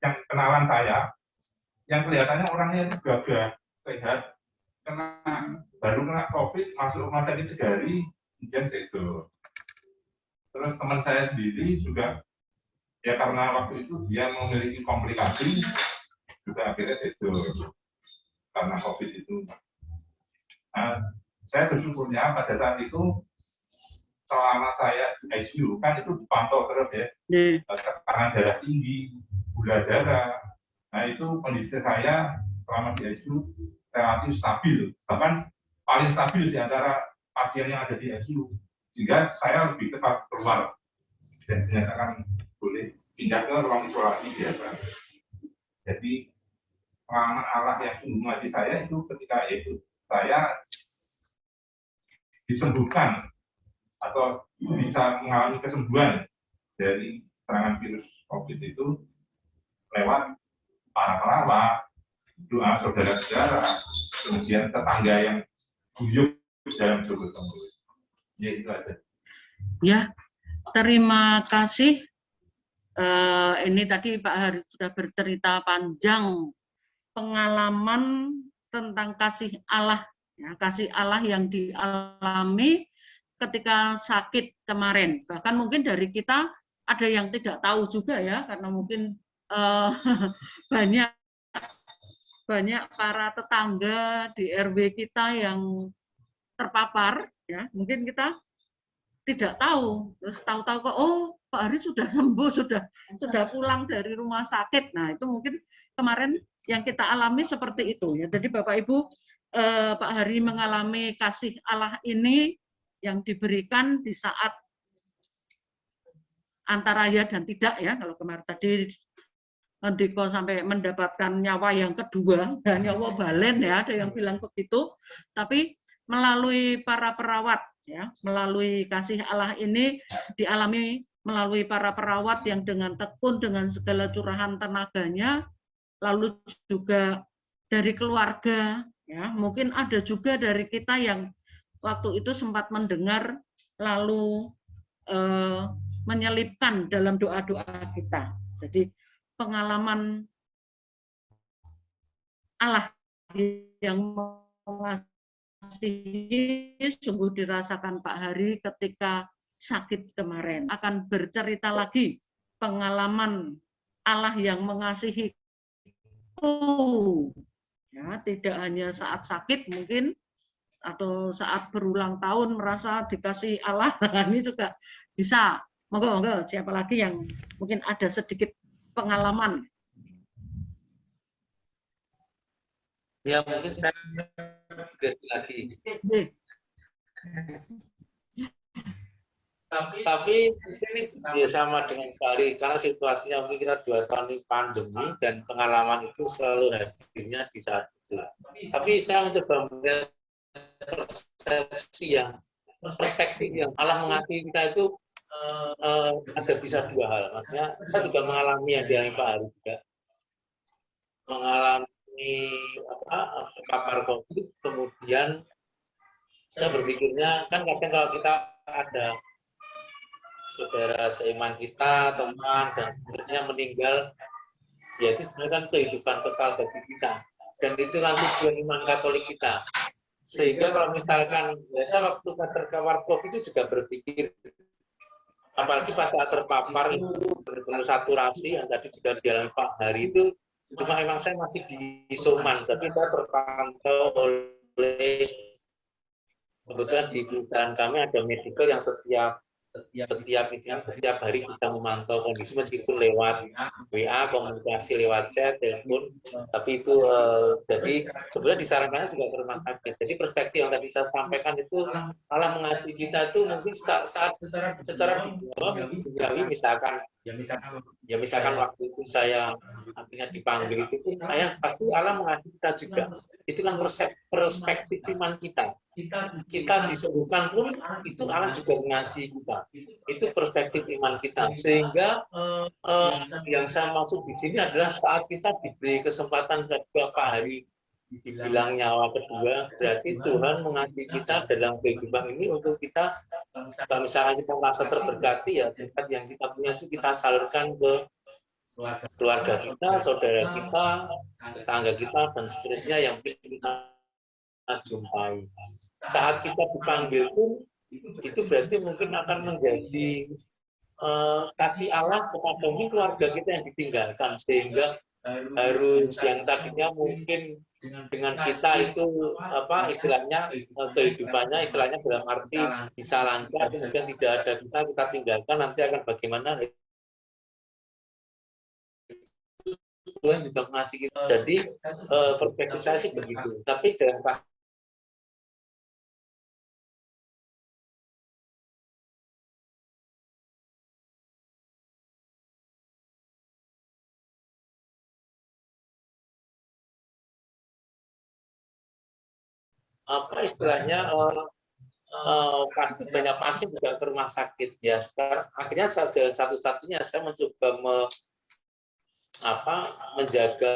yang kenalan saya yang kelihatannya orangnya itu gagah, sehat, baru kena COVID, masuk rumah sakit 3 hari, kemudian sedo. Terus teman saya sendiri juga, ya karena waktu itu dia memiliki komplikasi, juga akhirnya sedo karena COVID itu. Nah, saya bersyukurnya pada saat itu, selama saya di ICU, kan itu dipantau terus ya, tekanan darah tinggi, gula darah. Nah itu kondisi saya selama di ICU relatif stabil, bahkan paling stabil di antara pasien yang ada di ICU, sehingga saya lebih cepat keluar dan dinyatakan boleh pindah ke ruang isolasi biasa. Jadi pengalaman Allah yang sungguh mengasihi saya itu ketika itu saya disembuhkan atau bisa mengalami kesembuhan dari serangan virus COVID itu lewat para perawat, doa saudara-saudara, kemudian tetangga yang guyup dalam bergotong royong. Ya itu aja. Ya, terima kasih. Ini tadi Pak Hari sudah bercerita panjang pengalaman tentang kasih Allah, ya, kasih Allah yang dialami ketika sakit kemarin. Bahkan mungkin dari kita ada yang tidak tahu juga ya, karena mungkin banyak para tetangga di RW kita yang terpapar, ya mungkin kita tidak tahu, terus tahu-tahu kok oh Pak Hari sudah sembuh, sudah pulang dari rumah sakit. Nah itu mungkin kemarin yang kita alami seperti itu ya. Jadi Bapak Ibu, Pak Hari mengalami kasih Allah ini yang diberikan di saat antara ya dan tidak ya. Kalau kemarin tadi Diko sampai mendapatkan nyawa yang kedua, dan nyawa balen ya, ada yang bilang begitu. Tapi melalui para perawat ya, melalui kasih Allah ini dialami melalui para perawat yang dengan tekun, dengan segala curahan tenaganya, lalu juga dari keluarga, ya mungkin ada juga dari kita yang waktu itu sempat mendengar lalu menyelipkan dalam doa-doa kita. Jadi pengalaman Allah yang sungguh dirasakan Pak Hari ketika sakit kemarin. Akan bercerita lagi pengalaman Allah yang mengasihiku, ya tidak hanya saat sakit mungkin atau saat berulang tahun merasa dikasih Allah. Ini juga bisa. Monggo siapa lagi yang mungkin ada sedikit pengalaman. Ya mungkin saya lagi. Tapi ini ya sama dengan Bali karena situasinya mungkin kita 2 tahun ini pandemi dan pengalaman itu selalu hasilnya di saat itu. Tapi saya mencoba melihat persepsi yang perspektif yang Allah mengasihi kita itu ada bisa 2 hal. Maksudnya saya juga mengalami yang dialami Pak Hari juga. Mengalami terpapar COVID, kemudian saya berpikirnya kan kadang kalau kita ada saudara seiman kita, teman dan seterusnya meninggal, ya itu sebenarnya kan kehidupan kekal bagi kita dan itu kan tujuan iman Katolik kita. Sehingga kalau misalkan saya waktu terpapar COVID itu juga berpikir, apalagi pas saat terpapar itu benar-benar saturasi yang tadi juga dialami Pak Hari itu. Cuma memang saya masih di isoman, tapi saya terpantau oleh kebetulan di perusahaan kami ada medical yang setiap hari kita memantau kondisi meskipun lewat WA, komunikasi lewat chat, telepon, tapi itu jadi sebenarnya disarankan juga ke rumah sakit. Jadi perspektif yang tadi saya sampaikan itu Allah mengasihi kita itu mungkin saat secara duniawi misalkan waktu itu saya artinya dipanggil itu pun pasti Allah mengasihi kita juga. Itu kan perspektif iman kita. Kita disembuhkan pun itu Allah juga mengasihi kita. Itu perspektif iman kita. Sehingga yang saya maksud di sini adalah saat kita diberi kesempatan kedua Pak Hari dibilang nyawa kedua, berarti Tuhan mengasihi kita dalam kehidupan ini untuk kita, kalau misalnya kita merasa terberkati ya, tempat yang kita punya itu kita salurkan ke keluarga kita, saudara kita, tetangga kita, dan seterusnya yang kita jumpai. Saat kita dipanggil pun itu berarti mungkin akan menjadi kasih Allah kepada keluarga kita yang ditinggalkan, sehingga harus yang tadinya mungkin dengan kita itu istilahnya kehidupannya istilahnya dalam arti bisa lancar, kemudian tidak ada kita tinggalkan, nanti akan bagaimana. Tuhan juga mengasihi kita. Jadi perspektif saya sih begitu. Tapi dalam apa istilahnya banyak pasien juga ke rumah sakit ya. Sekarang akhirnya jalan satu-satunya saya mencoba menjaga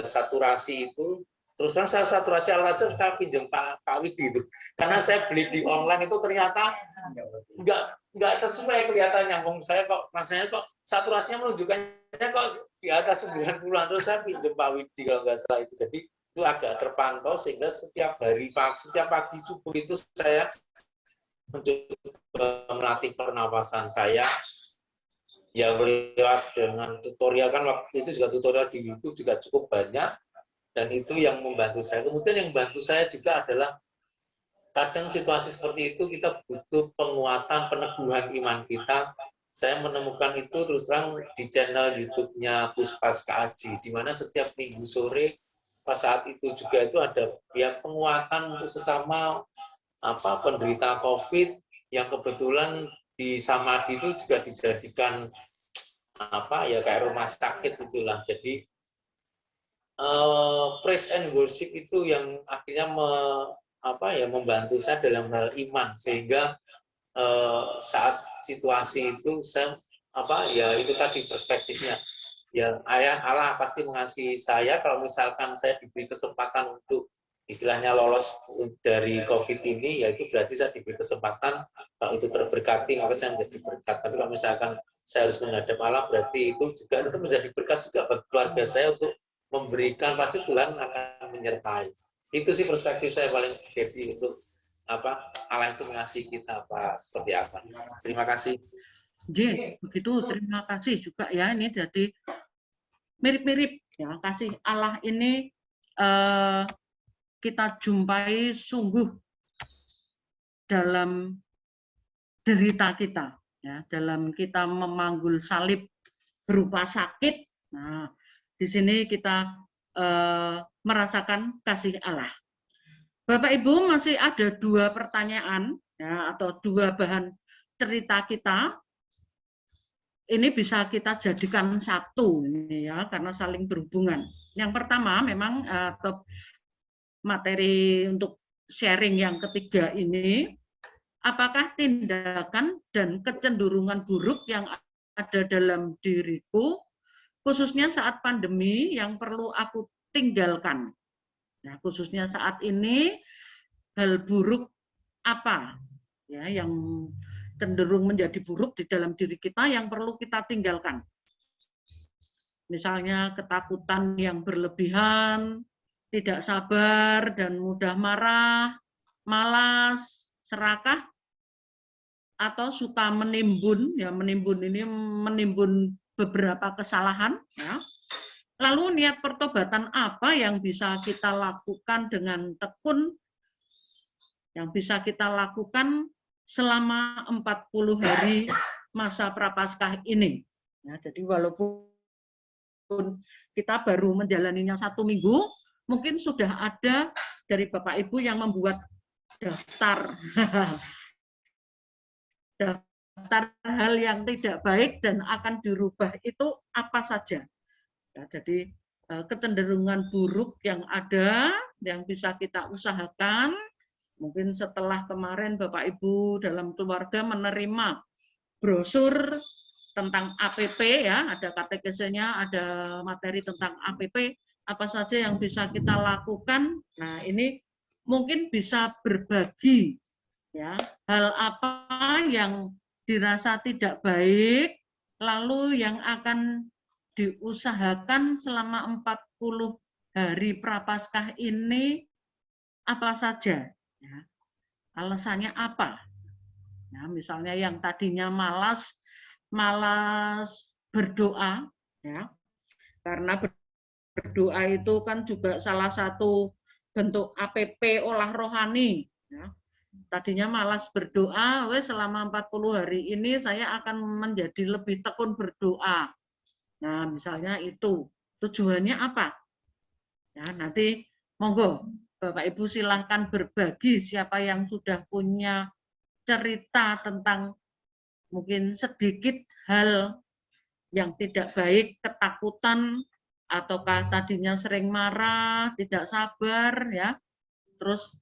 saturasi itu. Terus terang saya saturasi Al-Fajr saya pinjam Pak Widi itu, karena saya beli di online itu ternyata nggak sesuai kelihatannya. Saya kok rasanya kok saturasinya menunjukkannya kok di atas 90-an, terus saya pinjam Pak Widi kalau nggak salah itu. Jadi itu agak terpantau sehingga setiap pagi subuh itu saya mencoba melatih pernapasan saya. Ya lewat dengan tutorial, kan waktu itu juga tutorial di YouTube juga cukup banyak, dan itu yang membantu saya. Kemudian yang membantu saya juga adalah kadang situasi seperti itu kita butuh penguatan, peneguhan iman kita. Saya menemukan itu terus terang di channel YouTube-nya Puspas KAJ, di mana setiap minggu sore pas saat itu juga itu ada ya penguatan untuk sesama penderita COVID yang kebetulan di Samadhi itu juga dijadikan kayak rumah sakit itulah. Jadi praise and worship itu yang akhirnya membantu saya dalam hal iman, sehingga saat situasi itu saya itu tadi perspektifnya ya, Allah pasti mengasihi saya kalau misalkan saya diberi kesempatan untuk istilahnya lolos dari COVID ini, yaitu berarti saya diberi kesempatan kalau itu terberkati maka saya menjadi berkat. Tapi kalau misalkan saya harus menghadap Allah, berarti itu juga itu menjadi berkat juga bagi keluarga saya untuk memberikan, pasti Tuhan akan menyertai. Itu sih perspektif saya paling jadi untuk Allah itu mengasihi kita seperti apa. Terima kasih. Begitu, terima kasih juga ya. Ini jadi mirip-mirip ya, kasih Allah ini kita jumpai sungguh dalam derita kita, ya, dalam kita memanggul salib berupa sakit. Nah, di sini kita merasakan kasih Allah. Bapak Ibu, masih ada 2 pertanyaan ya, atau 2 bahan cerita kita. Ini bisa kita jadikan satu ini ya, karena saling berhubungan. Yang pertama memang materi untuk sharing yang ketiga ini, apakah tindakan dan kecenderungan buruk yang ada dalam diriku, khususnya saat pandemi, yang perlu aku tinggalkan. Nah, khususnya saat ini, hal buruk apa ya yang cenderung menjadi buruk di dalam diri kita yang perlu kita tinggalkan. Misalnya ketakutan yang berlebihan, tidak sabar dan mudah marah, malas, serakah, atau suka menimbun, ya menimbun ini menimbun beberapa kesalahan, ya. Lalu niat pertobatan apa yang bisa kita lakukan dengan tekun, yang bisa kita lakukan selama 40 hari masa Prapaskah ini. Ya, jadi walaupun kita baru menjalaninya 1 minggu, mungkin sudah ada dari Bapak Ibu yang membuat daftar daftar hal yang tidak baik dan akan dirubah itu apa saja. Ya, jadi kecenderungan buruk yang ada yang bisa kita usahakan. Mungkin setelah kemarin Bapak Ibu dalam keluarga menerima brosur tentang APP, ya, ada katekesenya, ada materi tentang APP, apa saja yang bisa kita lakukan. Nah, ini mungkin bisa berbagi, ya, hal apa yang dirasa tidak baik, lalu yang akan diusahakan selama 40 hari Prapaskah ini apa saja. Ya, alasannya apa? Ya, misalnya yang tadinya malas berdoa, ya, karena berdoa itu kan juga salah satu bentuk APP olah rohani. Ya. Tadinya malas berdoa, selama 40 hari ini saya akan menjadi lebih tekun berdoa. Nah, misalnya itu tujuannya apa? Ya, nanti monggo Bapak Ibu silahkan berbagi siapa yang sudah punya cerita tentang mungkin sedikit hal yang tidak baik, ketakutan, ataukah tadinya sering marah, tidak sabar, ya, terus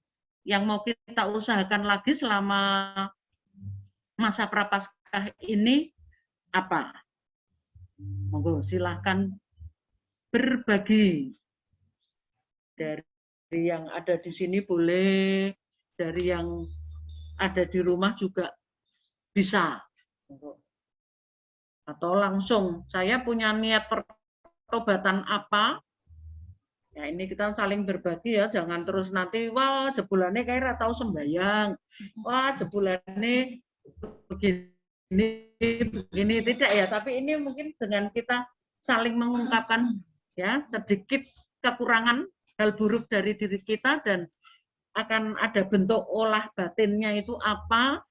yang mau kita usahakan lagi selama masa Prapaskah ini apa? Monggo silahkan berbagi. Dari yang ada di sini boleh, dari yang ada di rumah juga bisa. Atau langsung, saya punya niat pertobatan apa, ya ini kita saling berbagi ya, jangan terus nanti, wah jebulannya kayak tahu sembahyang, wah jebulannya begini, tidak ya, tapi ini mungkin dengan kita saling mengungkapkan ya sedikit kekurangan hal buruk dari diri kita dan akan ada bentuk olah batinnya itu apa.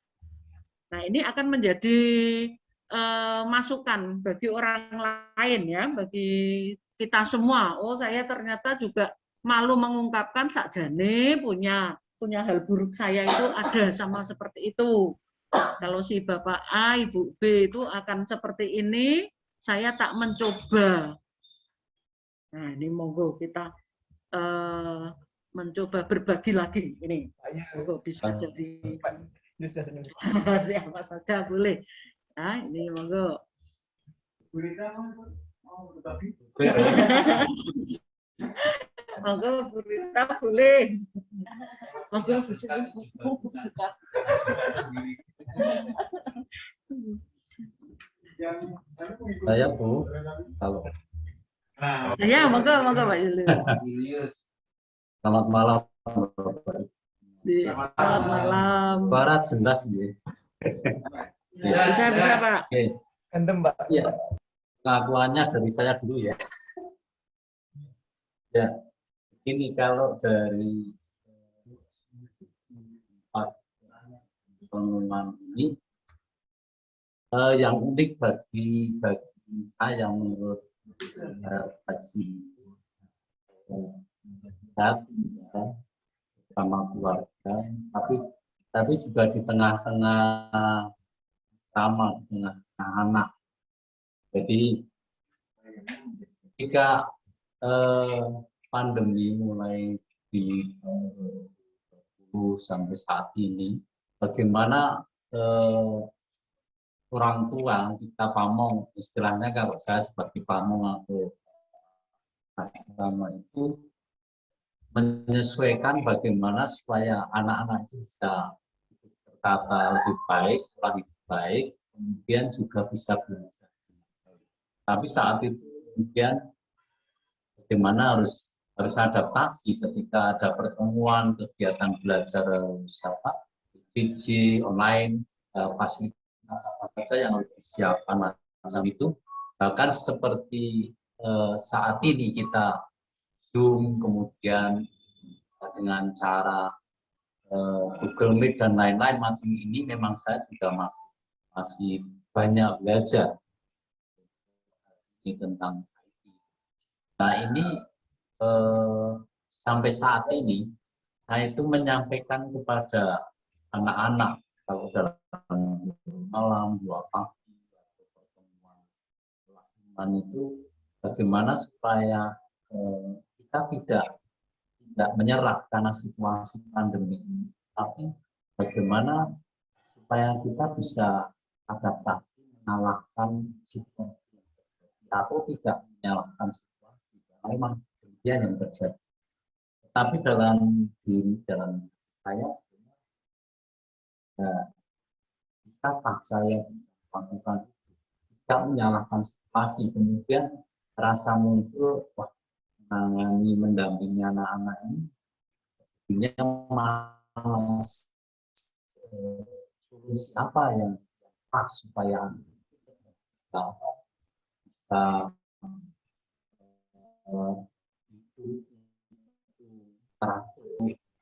Nah, ini akan menjadi masukan bagi orang lain ya, bagi kita semua. Oh, saya ternyata juga malu mengungkapkan sakjane punya hal buruk saya itu ada sama seperti itu. Kalau si Bapak A, Ibu B itu akan seperti ini, saya tak mencoba. Nah, ini monggo kita mencoba berbagi lagi ini. Monggo bisa jadi siapa saja boleh. Nah, ini monggo. Monggo Bu Rita boleh. Monggo bisa. Saya Bu, kalau ya monggo Pak Julius. selamat malam. Selamat malam. Barat jelas ya. Bisa Pak. Oke. Entem, Mbak. Iya. Pengakuannya dari saya dulu ya. Ya, ini kalau dari pengumuman ini yang unik bagi saya menurut kaji sama keluarga, tapi juga di tengah-tengah sama dengan anak. Jadi ketika pandemi mulai di sampai saat ini, bagaimana orang tua kita pamong, istilahnya kalau saya sebagai pamong atau asrama itu menyesuaikan bagaimana supaya anak-anak itu bisa tertata lebih baik, lebih baik, kemudian juga bisa belajar. Tapi saat itu kemudian bagaimana harus adaptasi ketika ada pertemuan, kegiatan belajar PJJ online, fasilitas apa saja yang harus disiapkan macam itu. Bahkan seperti saat ini kita Zoom, kemudian dengan cara Google Meet dan lain-lain macam ini, memang saya juga masih banyak belajar tentang IT. Nah ini sampai saat ini saya itu menyampaikan kepada anak-anak kalau dalam malam, dua pagi, pertemuan itu bagaimana supaya kita tidak menyerah karena situasi pandemi ini, tapi bagaimana supaya kita bisa adaptasi mengalahkan situasi atau tidak menyalahkan situasi karena memang demikian yang terjadi. Tapi dalam saya bisakah saya melakukan tidak menyalahkan situasi, kemudian rasa muncul wah, mendampingi anak-anak ini malas, solusi apa yang pas supaya bisa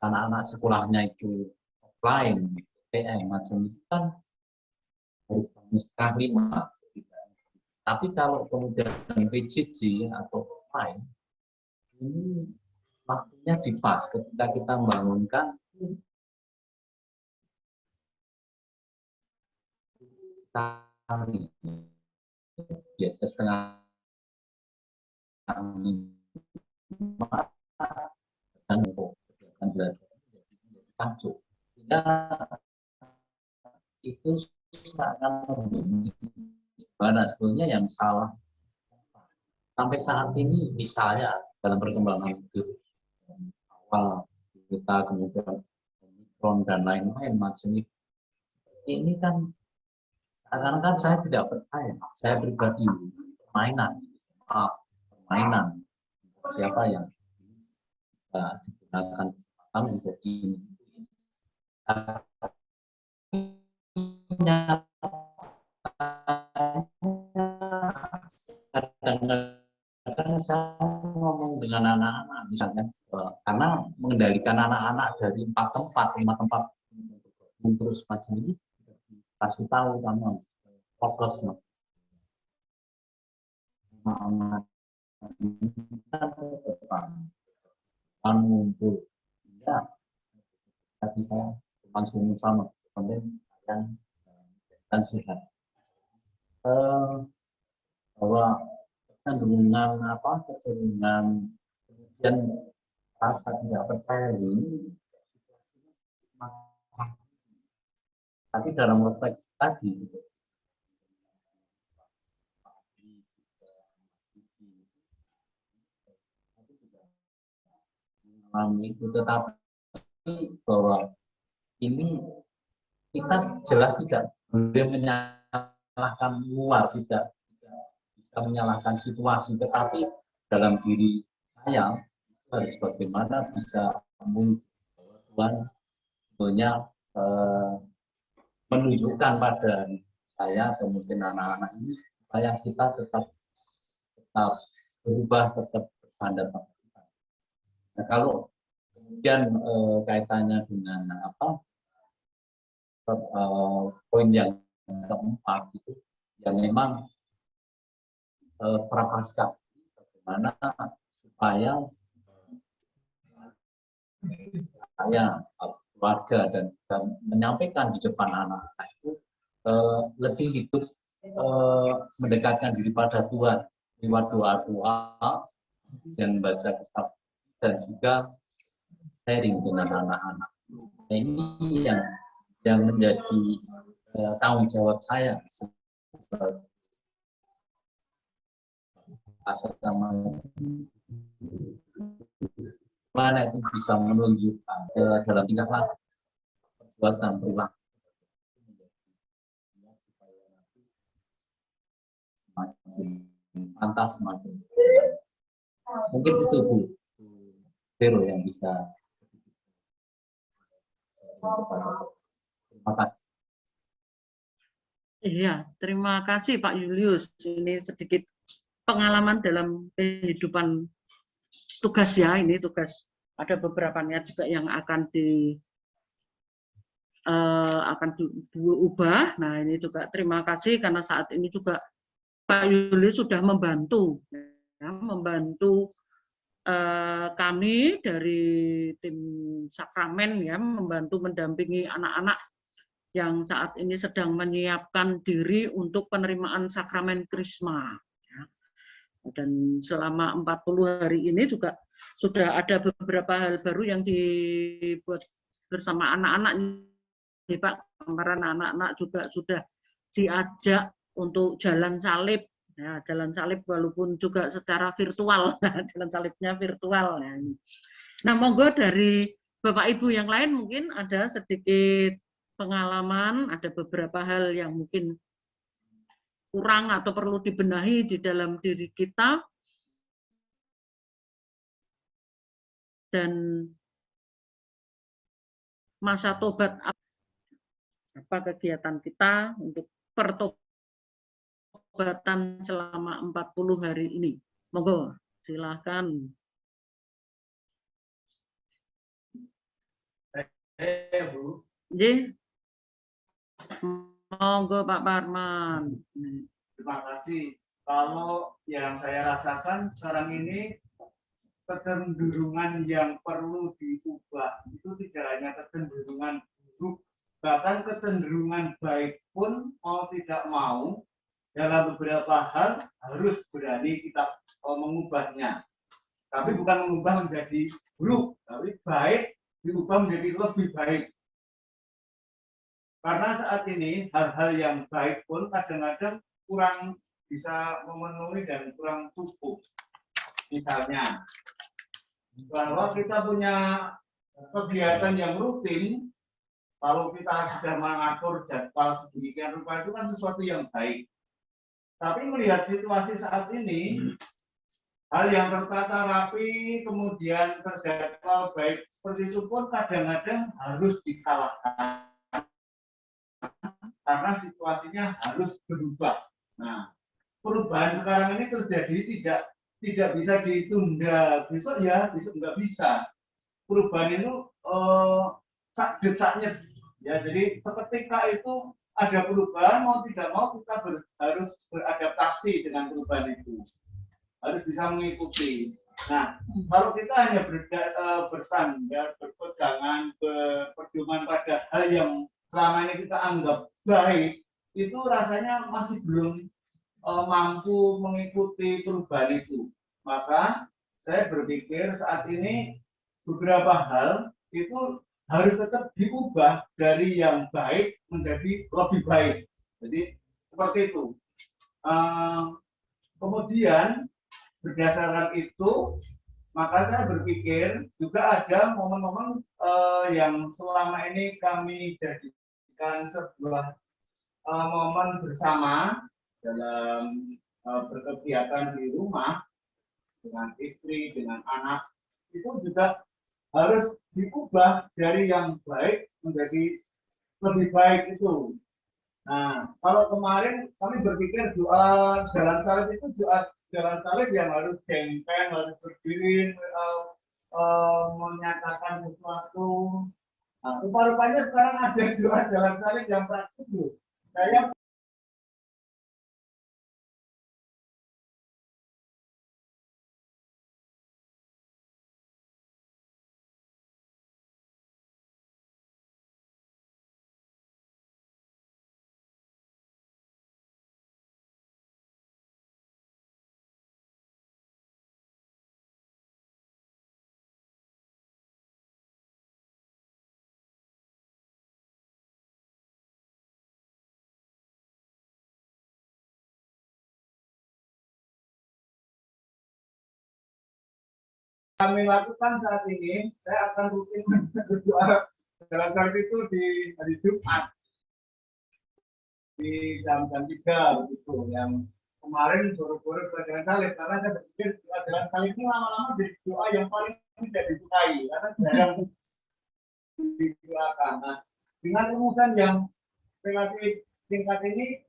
anak-anak sekolahnya itu offline, PM macam itu kan harus setengah 5. Tapi kalau kemudian PJJ atau offline, ini waktunya dipas ketika kita membangunkan biasa setengah 5 dan belajar tajuk. Sehingga itu sangat mana sebetulnya yang salah. Sampai saat ini misalnya dalam perkembangan hidup awal kita kemudian Omikron dan lain-lain macam ini kan seakan-akan saya tidak percaya, saya pribadi permainan siapa yang bisa digunakan untuk ini. Kadang-kadang saya ngomong dengan anak-anak misalnya karena mengendalikan anak-anak dari 5 tempat terus macam ini kasih tahu kamu fokus ngumpul ya tapi saya langsung sama penting dan sehat bahwa kecenderungan kemudian rasa tidak percaya ini tapi dalam konteks tadi mengalami itu, tetapi bahwa ini kita jelas tidak boleh menyalahkan luar, tidak bisa menyalahkan situasi, tetapi dalam diri saya harus bagaimana bisa Tuhan sebetulnya menunjukkan pada saya atau mungkin anak-anak ini supaya kita tetap berubah, tetap bersandar pada kita. Nah, kalau kemudian kaitannya dengan poin yang keempat itu yang memang prapaskah, bagaimana supaya saya keluarga dan menyampaikan di depan anak-anak itu lebih hidup mendekatkan diri pada Tuhan lewat doa-doa dan baca kitab dan juga sharing dengan anak-anak. Nah, ini yang menjadi tanggung jawab saya sama mana itu bisa menunjukkan dalam tingkah laku perbuatan perilaku semakin pantas, semakin mungkin itu Bu Vero yang bisa. Terima kasih. Iya, terima kasih Pak Julius. Ini sedikit pengalaman dalam kehidupan tugas ya, ini tugas. Ada beberapa niat juga yang akan diubah. Nah, ini juga terima kasih karena saat ini juga Pak Julius sudah membantu kami dari tim Sakramen ya, membantu mendampingi anak-anak yang saat ini sedang menyiapkan diri untuk penerimaan sakramen Krisma. Dan selama 40 hari ini juga sudah ada beberapa hal baru yang dibuat bersama anak-anak nih Pak. Kemarin anak-anak juga sudah diajak untuk jalan salib. Ya, jalan salib walaupun juga secara virtual. Jalan salibnya virtual. Nah, monggo dari Bapak Ibu yang lain mungkin ada sedikit pengalaman, ada beberapa hal yang mungkin kurang atau perlu dibenahi di dalam diri kita, dan masa tobat apa kegiatan kita untuk pertobatan selama 40 hari ini. Monggo, silakan. Bu. Nggih. Monggo Pak Parman. Terima kasih. Kalau yang saya rasakan sekarang ini kecenderungan yang perlu diubah itu tidak hanya kecenderungan buruk, bahkan kecenderungan baik pun mau tidak mau dalam beberapa hal harus berani kita mengubahnya. Tapi bukan mengubah menjadi buruk, tapi baik diubah berubah menjadi lebih baik. Karena saat ini hal-hal yang baik pun kadang-kadang kurang bisa memenuhi dan kurang cukup. Misalnya, bahwa kita punya kegiatan yang rutin, kalau kita sudah mengatur jadwal sedemikian rupa itu kan sesuatu yang baik. Tapi melihat situasi saat ini, hal yang tertata rapi, kemudian terjadwal baik seperti itu pun kadang-kadang harus dikalahkan karena situasinya harus berubah. Nah, perubahan sekarang ini terjadi tidak bisa ditunda. Besok ya, besok nggak bisa. Perubahan itu sak-desaknya. Ya, jadi seketika itu ada perubahan, mau tidak mau kita harus beradaptasi dengan perubahan itu. Harus bisa mengikuti. Nah, kalau kita hanya bersandar, berpegangan, berpedoman pada hal yang selama ini kita anggap baik, itu rasanya masih belum mampu mengikuti perubahan itu. Maka saya berpikir saat ini beberapa hal itu harus tetap diubah dari yang baik menjadi lebih baik. Jadi seperti itu. Kemudian berdasarkan itu, maka saya berpikir juga ada momen-momen yang selama ini kami jadikan sebuah momen bersama dalam berkegiatan di rumah dengan istri, dengan anak, itu juga harus diubah dari yang baik menjadi lebih baik itu. Nah, kalau kemarin kami berpikir doa jalan salib itu doa jalan salib yang harus jengkel, harus berdiri, menyatakan sesuatu. Nah, rupa-rupanya sekarang ada doa jalan salib yang praktis loh. Saya kami lakukan saat ini, saya akan rutin berdoa jalan salib itu di hari Jumat di jam-jam 3 begitu. Yang kemarin buru-buru ke jalan salib karena saya berpikir doa jalan salib ini lama-lama jadi doa yang paling tidak disukai karena jarang didoakan. Nah, dengan rumusan yang relatif singkat ini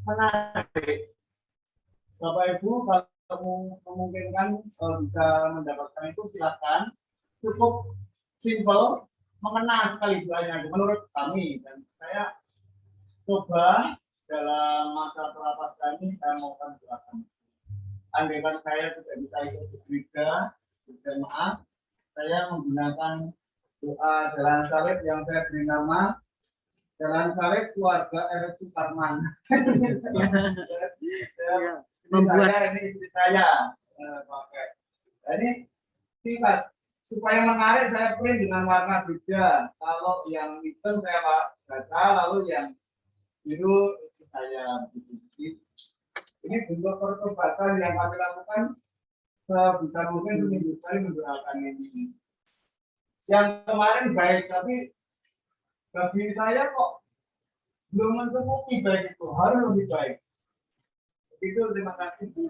menarik. Bapak Ibu, kalau memungkinkan bisa mendapatkan itu silakan. Cukup simple, mengenal sekali doanya menurut kami, dan saya coba dalam masa prapaskah ini saya maukan doakan. Andaikan saya tidak bisa ikut gereja berjamaah, saya menggunakan doa jalan salib yang saya beri nama Jalan Salib Keluarga R. Suparman. Membuat ini istri saya pakai. Jadi singkat supaya menarik saya print dengan warna beda. Kalau yang hitam saya baca, lalu yang biru istri saya. Ini bentuk pertobatan yang kami lakukan sebisa mungkin seminggu sekali mendoakan ini. Yang kemarin baik, tapi bagi saya kok belum mencukupi baik itu, harus lebih baik. Itu terima kasih Bu.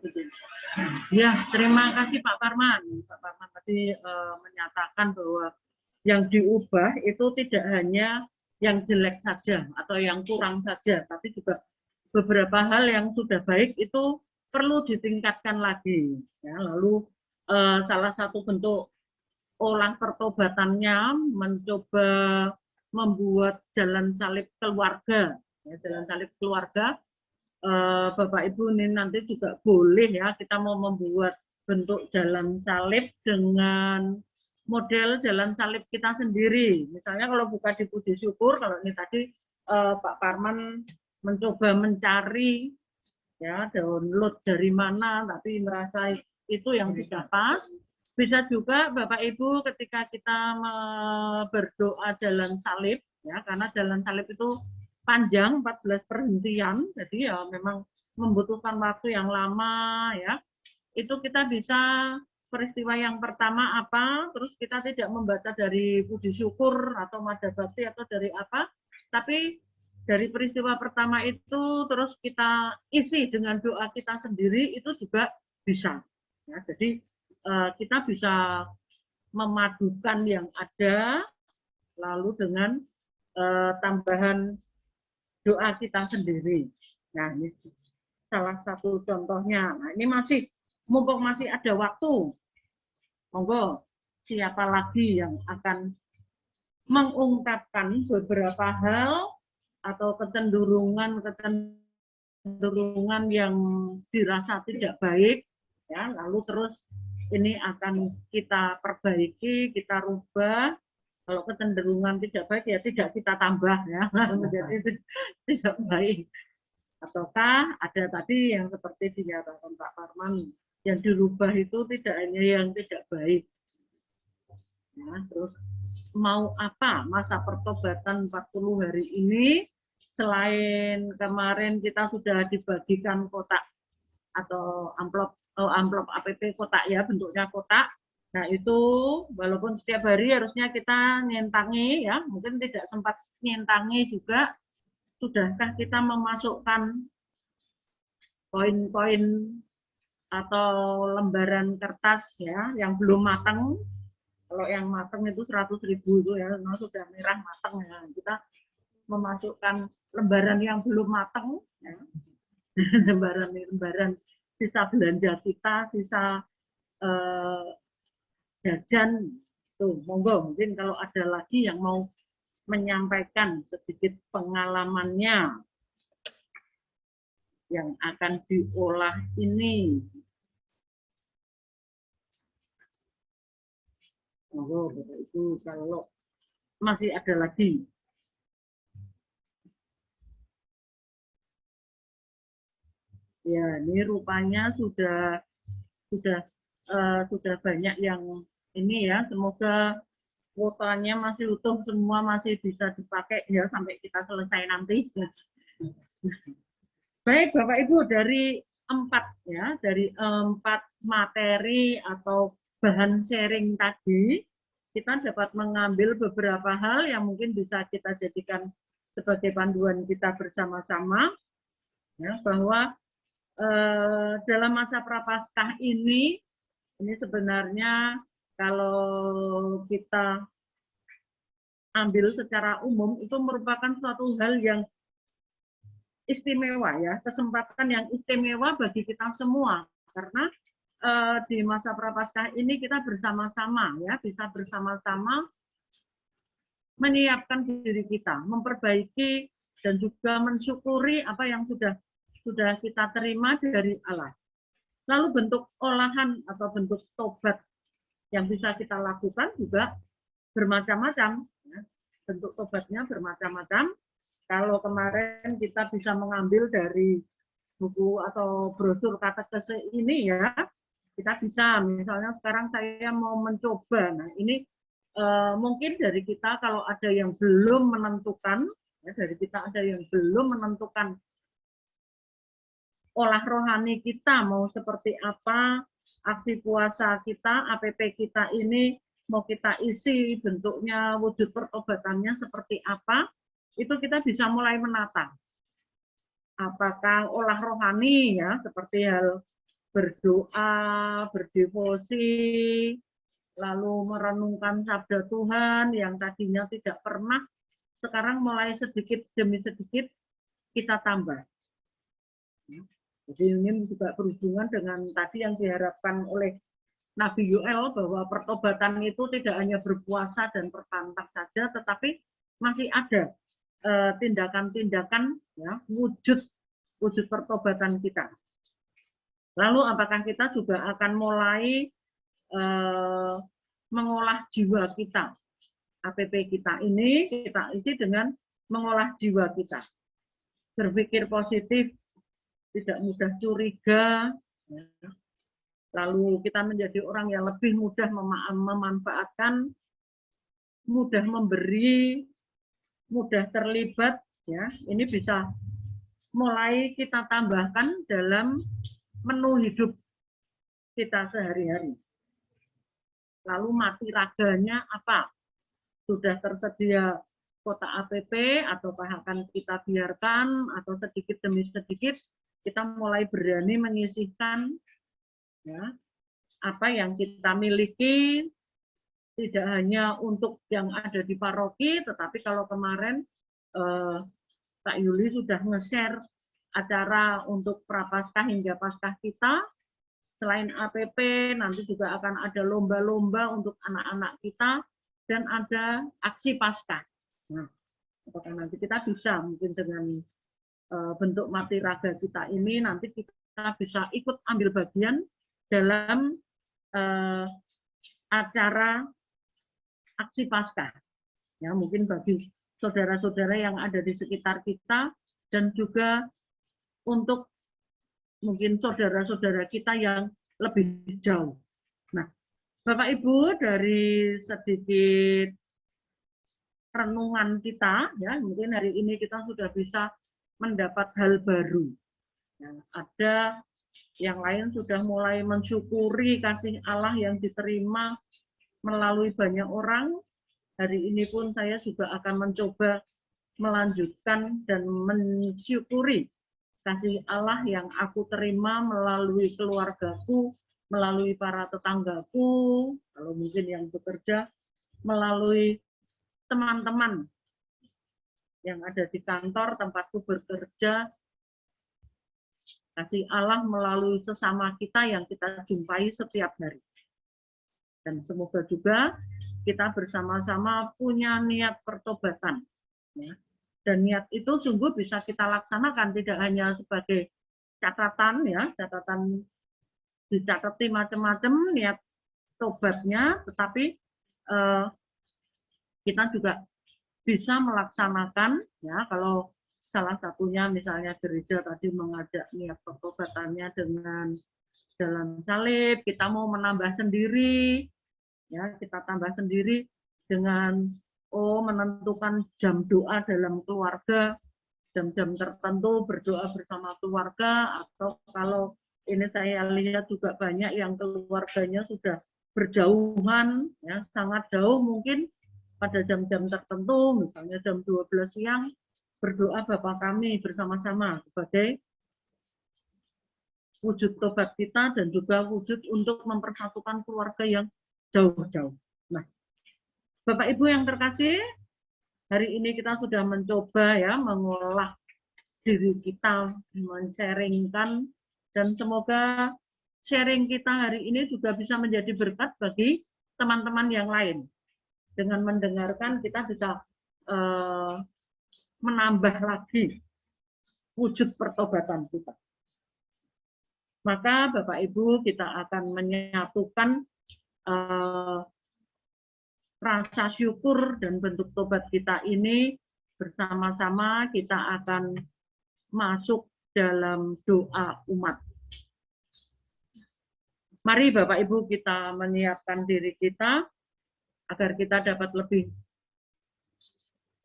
Ya, terima kasih Pak Parman. Pak Parman tadi menyatakan bahwa yang diubah itu tidak hanya yang jelek saja atau yang kurang saja, tapi juga beberapa hal yang sudah baik itu perlu ditingkatkan lagi. Ya, lalu salah satu bentuk olah pertobatannya mencoba membuat jalan salib keluarga. Ya, jalan salib keluarga. Bapak Ibu ini nanti juga boleh ya kita mau membuat bentuk jalan salib dengan model jalan salib kita sendiri. Misalnya kalau buka di Puji Syukur, kalau ini tadi Pak Parman mencoba mencari ya download dari mana, tapi merasa itu yang sudah pas. Bisa juga Bapak Ibu ketika kita berdoa jalan salib, ya, karena jalan salib itu panjang 14 perhentian, jadi ya memang membutuhkan waktu yang lama, ya. Itu kita bisa peristiwa yang pertama apa, terus kita tidak membaca dari puji syukur atau madhabakti atau dari apa, tapi dari peristiwa pertama itu terus kita isi dengan doa kita sendiri, itu juga bisa. Ya, jadi kita bisa memadukan yang ada, lalu dengan tambahan doa kita sendiri. Nah, ini salah satu contohnya. Nah, ini masih, mumpung masih ada waktu, monggo siapa lagi yang akan mengungkapkan beberapa hal atau kecenderungan yang dirasa tidak baik, ya, lalu terus ini akan kita perbaiki, kita rubah. Kalau kecenderungan tidak baik ya tidak kita tambah, ya, menjadi tidak baik. Ataukah ada tadi yang seperti dinyatakan Pak Parman, yang dirubah itu tidak hanya yang tidak baik. Ya, terus mau apa masa pertobatan 40 hari ini, selain kemarin kita sudah dibagikan kotak atau amplop APP kotak, ya, bentuknya kotak. Nah, itu walaupun setiap hari harusnya kita nyentangi, ya, mungkin tidak sempat nyentangi juga, sudahkah kita memasukkan poin-poin atau lembaran kertas, ya, yang belum matang. Kalau yang matang itu 100.000 itu, ya, sudah merah matang, ya. Kita memasukkan lembaran yang belum matang, ya. lembaran sisa belanja kita, sisa jajan, tuh, monggo, mungkin kalau ada lagi yang mau menyampaikan sedikit pengalamannya yang akan diolah ini. Monggo Bapak Ibu, kalau masih ada lagi. Ya, ini rupanya sudah banyak yang ini, ya. Semoga kuotanya masih utuh semua, masih bisa dipakai, ya, sampai kita selesai nanti. Baik Bapak Ibu, dari 4 materi atau bahan sharing tadi, kita dapat mengambil beberapa hal yang mungkin bisa kita jadikan sebagai panduan kita bersama-sama, ya, bahwa dalam masa Prapaskah ini sebenarnya kalau kita ambil secara umum itu merupakan suatu hal yang istimewa, ya, kesempatan yang istimewa bagi kita semua, karena di masa Prapaskah ini kita bersama-sama, ya, bisa bersama-sama menyiapkan diri kita, memperbaiki dan juga mensyukuri apa yang sudah kita terima dari Allah. Lalu bentuk olahan atau bentuk tobat yang bisa kita lakukan juga bermacam-macam, ya. Bentuk tobatnya bermacam-macam. Kalau kemarin kita bisa mengambil dari buku atau brosur katekese ini, ya, kita bisa, misalnya sekarang saya mau mencoba. Nah, ini mungkin dari kita kalau ada yang belum menentukan, ya, dari kita ada yang belum menentukan olah rohani kita mau seperti apa, aksi puasa kita, APP kita ini mau kita isi bentuknya, wujud pertobatannya seperti apa, itu kita bisa mulai menata. Apakah olah rohani, ya, seperti hal berdoa, berdevosi, lalu merenungkan sabda Tuhan yang tadinya tidak pernah, sekarang mulai sedikit demi sedikit kita tambah. Jadi ini juga berhubungan dengan tadi yang diharapkan oleh Nabi Yoel, bahwa pertobatan itu tidak hanya berpuasa dan berpantang saja, tetapi masih ada tindakan-tindakan, ya, wujud pertobatan kita. Lalu apakah kita juga akan mulai mengolah jiwa kita, APP kita ini kita isi dengan mengolah jiwa kita, berpikir positif, tidak mudah curiga, ya. lalu kita menjadi orang yang lebih mudah memanfaatkan, mudah memberi, mudah terlibat, ya. Ini bisa mulai kita tambahkan dalam menu hidup kita sehari-hari. Lalu mati raganya apa? Sudah tersedia kota APP ataukah akan kita biarkan, atau sedikit demi sedikit kita mulai berani menyisihkan, ya, apa yang kita miliki, tidak hanya untuk yang ada di paroki, tetapi kalau kemarin Kak Yuli sudah nge-share acara untuk Prapaskah hingga Paskah kita. Selain APP, nanti juga akan ada lomba-lomba untuk anak-anak kita, dan ada aksi Paskah. Nah, apakah nanti kita bisa mungkin dengan bentuk mati raga kita ini, nanti kita bisa ikut ambil bagian dalam acara aksi Paskah. Ya, mungkin bagi saudara-saudara yang ada di sekitar kita, dan juga untuk mungkin saudara-saudara kita yang lebih jauh. Nah, Bapak Ibu, dari sedikit renungan kita, ya, mungkin hari ini kita sudah bisa mendapat hal baru. Ya, ada yang lain sudah mulai mensyukuri kasih Allah yang diterima melalui banyak orang. Hari ini pun saya juga akan mencoba melanjutkan dan mensyukuri kasih Allah yang aku terima melalui keluargaku, melalui para tetanggaku, kalau mungkin yang bekerja, melalui teman-teman yang ada di kantor tempatku bekerja, kasih Allah melalui sesama kita yang kita jumpai setiap hari. Dan semoga juga kita bersama-sama punya niat pertobatan, ya. Dan niat itu sungguh bisa kita laksanakan, tidak hanya sebagai catatan, ya, catatan dicatati macam-macam niat tobatnya, tetapi kita juga bisa melaksanakan, ya, kalau salah satunya misalnya gereja tadi mengajak niat pertobatannya dengan dalam salib, kita mau menambah sendiri, ya, kita tambah sendiri dengan menentukan jam doa dalam keluarga, jam-jam tertentu berdoa bersama keluarga, atau kalau ini saya lihat juga banyak yang keluarganya sudah berjauhan, ya, sangat jauh, mungkin pada jam-jam tertentu, misalnya jam 12 siang, berdoa Bapa kami bersama-sama sebagai wujud tobat kita dan juga wujud untuk mempersatukan keluarga yang jauh-jauh. Nah, Bapak Ibu yang terkasih, hari ini kita sudah mencoba, ya, mengolah diri kita, men-sharingkan, dan semoga sharing kita hari ini juga bisa menjadi berkat bagi teman-teman yang lain. Dengan mendengarkan kita bisa menambah lagi wujud pertobatan kita. Maka Bapak Ibu, kita akan menyatukan rasa syukur dan bentuk tobat kita ini bersama-sama. Kita akan masuk dalam doa umat. Mari Bapak Ibu kita menyiapkan diri kita agar kita dapat lebih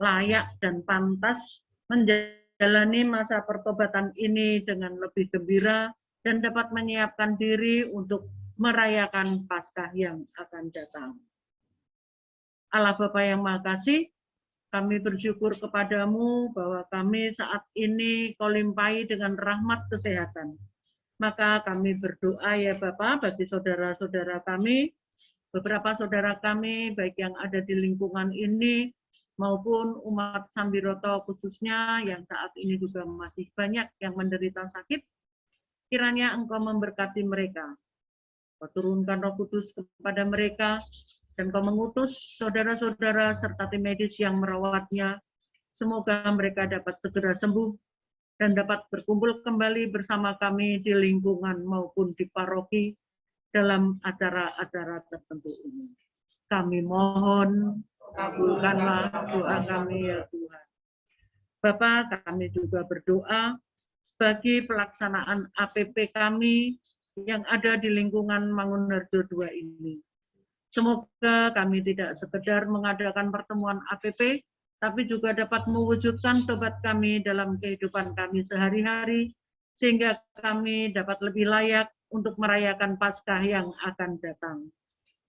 layak dan pantas menjalani masa pertobatan ini dengan lebih gembira dan dapat menyiapkan diri untuk merayakan Paskah yang akan datang. Allah Bapa yang Maha Kasih, kami bersyukur kepadamu bahwa kami saat ini Kau limpahi dengan rahmat kesehatan. Maka kami berdoa, ya Bapa, bagi saudara-saudara kami, beberapa saudara kami, baik yang ada di lingkungan ini, maupun umat Sambiroto khususnya, yang saat ini juga masih banyak yang menderita sakit, kiranya Engkau memberkati mereka. Kau turunkan Roh Kudus kepada mereka, dan Kau mengutus saudara-saudara serta tim medis yang merawatnya. Semoga mereka dapat segera sembuh dan dapat berkumpul kembali bersama kami di lingkungan maupun di paroki dalam acara-acara tertentu ini. Kami mohon, kabulkanlah doa kami, ya Tuhan. Bapa, kami juga berdoa bagi pelaksanaan APP kami yang ada di lingkungan Mangunharjo 2 ini. Semoga kami tidak sekedar mengadakan pertemuan APP, tapi juga dapat mewujudkan tobat kami dalam kehidupan kami sehari-hari, sehingga kami dapat lebih layak untuk merayakan Paskah yang akan datang.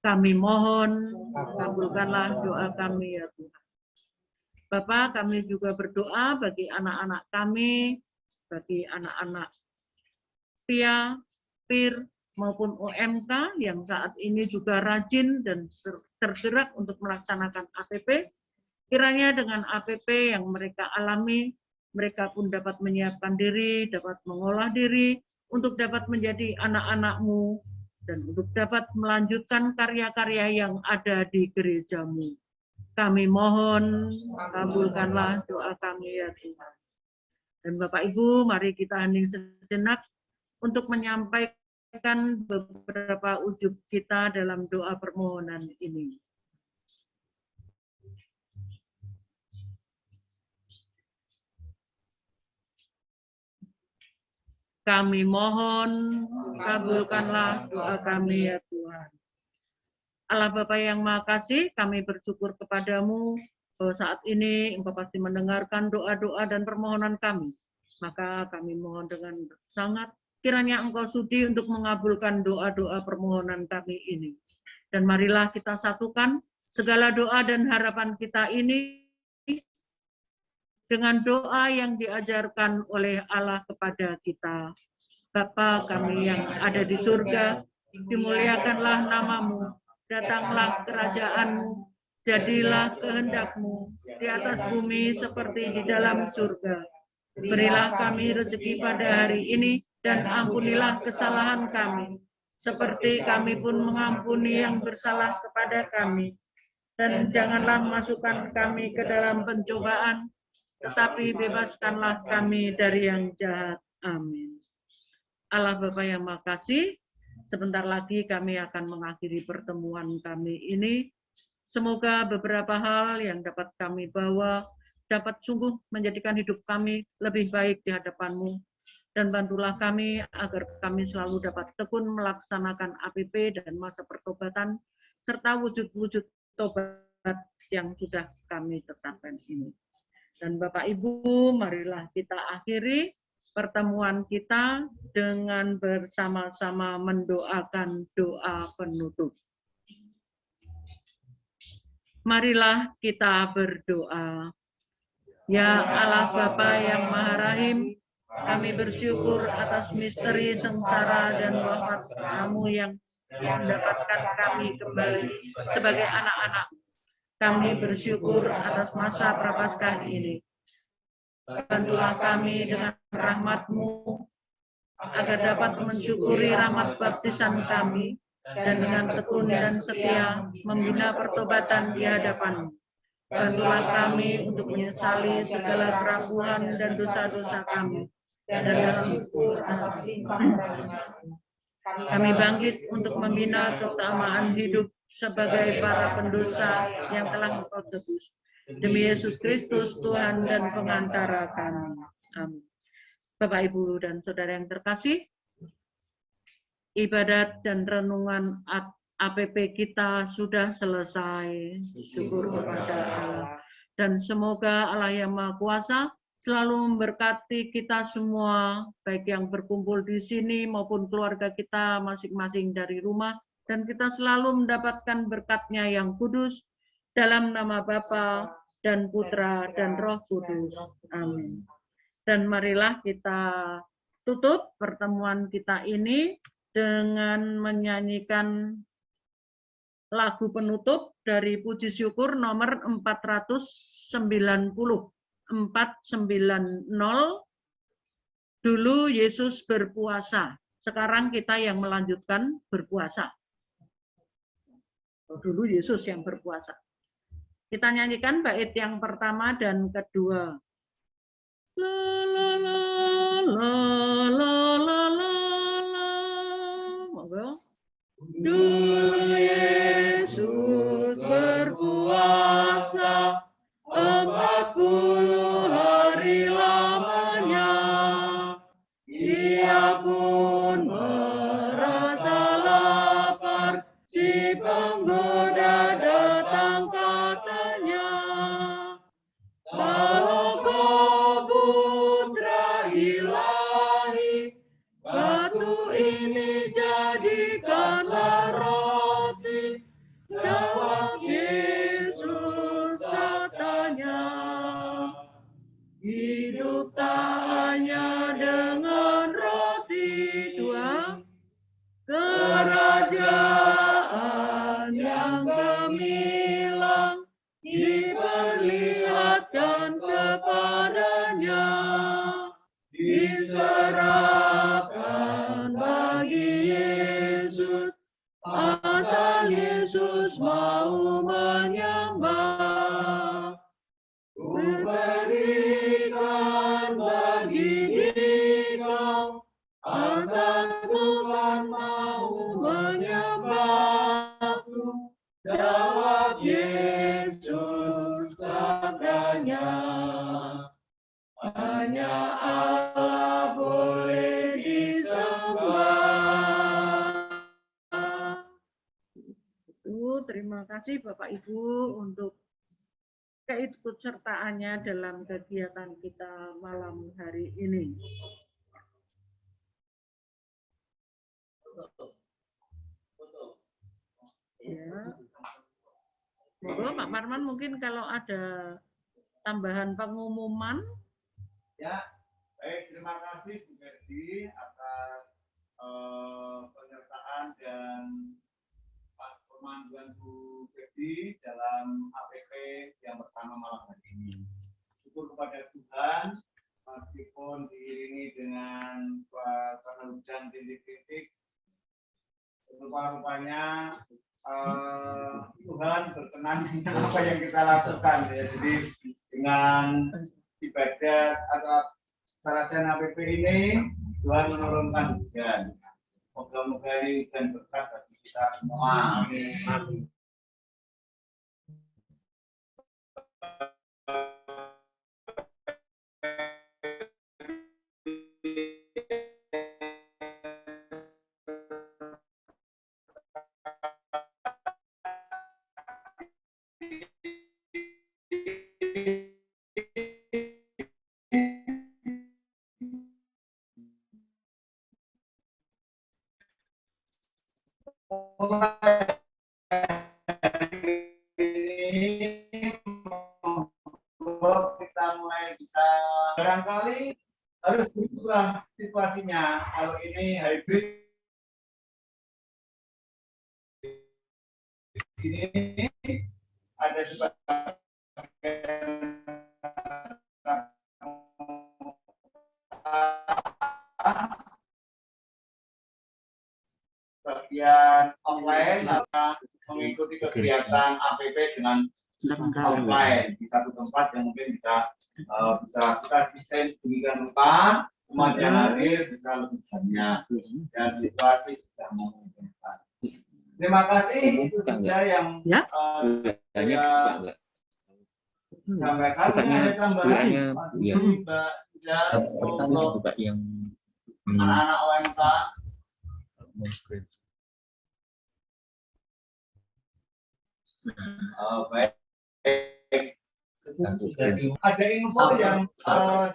Kami mohon, kabulkanlah doa kami ya Tuhan. Bapak, kami juga berdoa bagi anak-anak kami, bagi anak-anak PIA, PIR, maupun OMK yang saat ini juga rajin dan tergerak untuk melaksanakan APP. Kiranya dengan APP yang mereka alami, mereka pun dapat menyiapkan diri, dapat mengolah diri, untuk dapat menjadi anak-anak-Mu, dan untuk dapat melanjutkan karya-karya yang ada di gereja-Mu. Kami mohon, kabulkanlah doa kami ya Tuhan. Dan Bapak Ibu, mari kita hening sejenak untuk menyampaikan beberapa ujub kita dalam doa permohonan ini. Kami mohon, kabulkanlah doa kami ya Tuhan. Allah Bapa yang Maha Kasih, kami bersyukur kepadamu bahwa saat ini Engkau pasti mendengarkan doa-doa dan permohonan kami. Maka kami mohon dengan sangat, kiranya Engkau sudi untuk mengabulkan doa-doa permohonan kami ini. Dan marilah kita satukan segala doa dan harapan kita ini dengan doa yang diajarkan oleh Allah kepada kita. Bapa kami yang ada di surga, dimuliakanlah namamu, datanglah kerajaan-Mu, jadilah kehendak-Mu di atas bumi seperti di dalam surga. Berilah kami rezeki pada hari ini, dan ampunilah kesalahan kami, seperti kami pun mengampuni yang bersalah kepada kami. Dan janganlah masukkan kami ke dalam pencobaan, tetapi bebaskanlah kami dari yang jahat. Amin. Allah Bapa yang Maha Kasih, sebentar lagi kami akan mengakhiri pertemuan kami ini. Semoga beberapa hal yang dapat kami bawa dapat sungguh menjadikan hidup kami lebih baik di hadapan-Mu. Dan bantulah kami agar kami selalu dapat tekun melaksanakan APP dan masa pertobatan, serta wujud-wujud tobat yang sudah kami tetapkan ini. Dan Bapak Ibu, marilah kita akhiri pertemuan kita dengan bersama-sama mendoakan doa penutup. Marilah kita berdoa. Ya Allah Bapa yang Maha Rahim, kami bersyukur atas misteri sengsara dan wafat Kamu yang mendapatkan kami kembali sebagai anak-anak. Kami bersyukur atas masa Prapaskah ini. Bantulah kami dengan rahmat-Mu agar dapat mensyukuri rahmat baptisan kami dan dengan tekun dan setia membina pertobatan di hadapan-Mu. Bantulah kami untuk menyesali segala keraguan dan dosa-dosa kami. Dan dalam kami bangkit untuk membina keutamaan hidup sebagai para pendosa yang telah Engkau tebus. Demi Yesus Kristus, Tuhan dan pengantara kami. Amin. Bapak, Ibu, dan Saudara yang terkasih, ibadat dan renungan APP kita sudah selesai. Syukur kepada Allah. Dan semoga Allah yang Maha Kuasa selalu memberkati kita semua, baik yang berkumpul di sini maupun keluarga kita masing-masing dari rumah, dan kita selalu mendapatkan berkat-Nya yang kudus, dalam nama Bapa dan Putra dan Roh Kudus. Amin. Dan marilah kita tutup pertemuan kita ini dengan menyanyikan lagu penutup dari Puji Syukur nomor 490. 490. Dulu Yesus berpuasa. Sekarang kita yang melanjutkan berpuasa. Dulu Yesus yang berpuasa. Kita nyanyikan bait yang pertama dan kedua. La la la la la la la la. Monggo. Dulu Yesus berpuasa 40 hari lamanya. Ia pun Hidup tak hanya dengan roti. Dua. Kerajaan yang gemilang diperlihatkan kepadanya, diserahkan bagi Yesus, asal Yesus mau menyembah. Ku berikan bagi dikau, asal Tuhan mau menyembahku. Jawab Yesus katanya, hanya Allah boleh disembah. Terima kasih Bapak Ibu untuk keikutsertaannya dalam kegiatan kita malam hari ini. Ya. Pak Parman, mungkin kalau ada tambahan pengumuman. Ya, baik, terima kasih Bu Gerdi atas penyertaan dan pemanduan Bu Gerdi dalam APP yang pertama malam hari ini. Syukur kepada Tuhan, meskipun diiringi dengan suasana hujan rintik-rintik, rupa-rupanya Tuhan berkenan dengan apa yang kita lakukan. Ya. Jadi dengan ibadat atau sarjana APP ini, Tuhan menurunkan hujan. Moga-moga ini hujan berkat bagi kita semua. Amin. Kita mulai bisa barangkali harus berubah situasinya. Kalau ini hybrid ini ada bagian online mengikuti kegiatan APP dengan offline di satu tempat yang mungkin bisa kita desain sedemikian rupa, umat yang hadir bisa lebih banyak dan situasi sudah memungkinkan. Terima kasih, itu saja yang saya sampaikan. Ada tambahan untuk anak-anak OMK. Baik. Ada info yang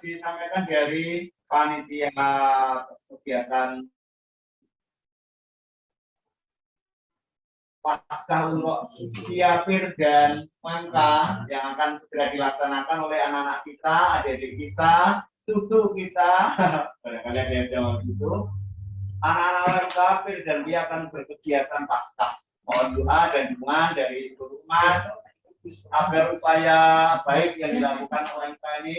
disampaikan dari panitia kegiatan Paskah untuk Piapir dan OMK yang akan segera dilaksanakan oleh anak-anak kita, adik-adik kita, cucu kita, barangkali ada yang jawab itu. Anak-anak OMK Pir dan Pia akan berkegiatan Paskah. Mohon doa dan dukungan dari seluruh umat agar upaya baik yang dilakukan OMK ini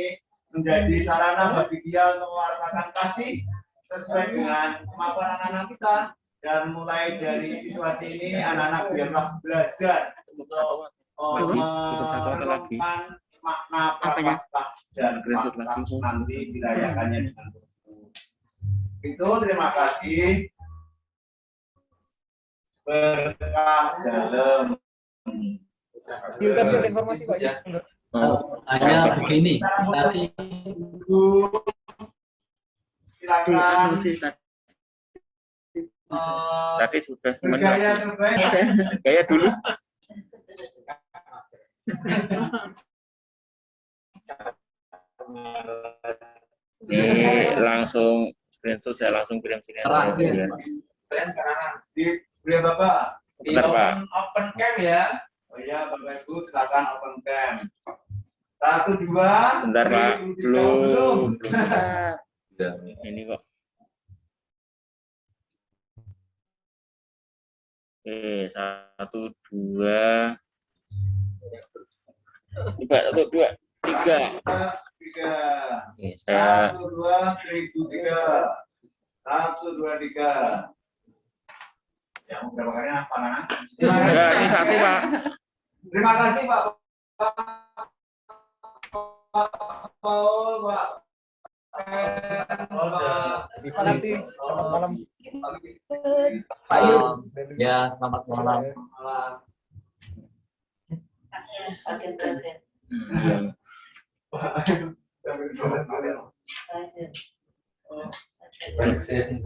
menjadi sarana bagi dia untuk mewartakan kasih sesuai dengan kemampuan anak-anak kita. Dan mulai dari situasi ini anak-anak biarlah belajar untuk menemukan makna prapaskah dan Paskah nanti dirayakannya dengan betul. Itu terima kasih. Berkah dalam. Informasi Pak. Hanya begini tadi. Silakan. Tadi sudah Bergaya terbaik. Gaya dulu. Ini langsung screenshot, saya langsung kirim sini. Di Bapak. Benar, Pak. Open cam ya. Oh iya, Bapak Ibu silakan open cam. 1, 2. Bentar Pak, 3, belum. Ya. Ini kok. Oke, 1, 2. Coba 1, 2, 3. 3. Oke, saya 1, 2, 3. 1, 2, 3. Yang berapa kali apa, Nana? enggak, ini 1 Pak. Terima kasih Pak Paul, Pak. Terima kasih. Selamat malam. Pak Yud. Ya, selamat malam. Presiden.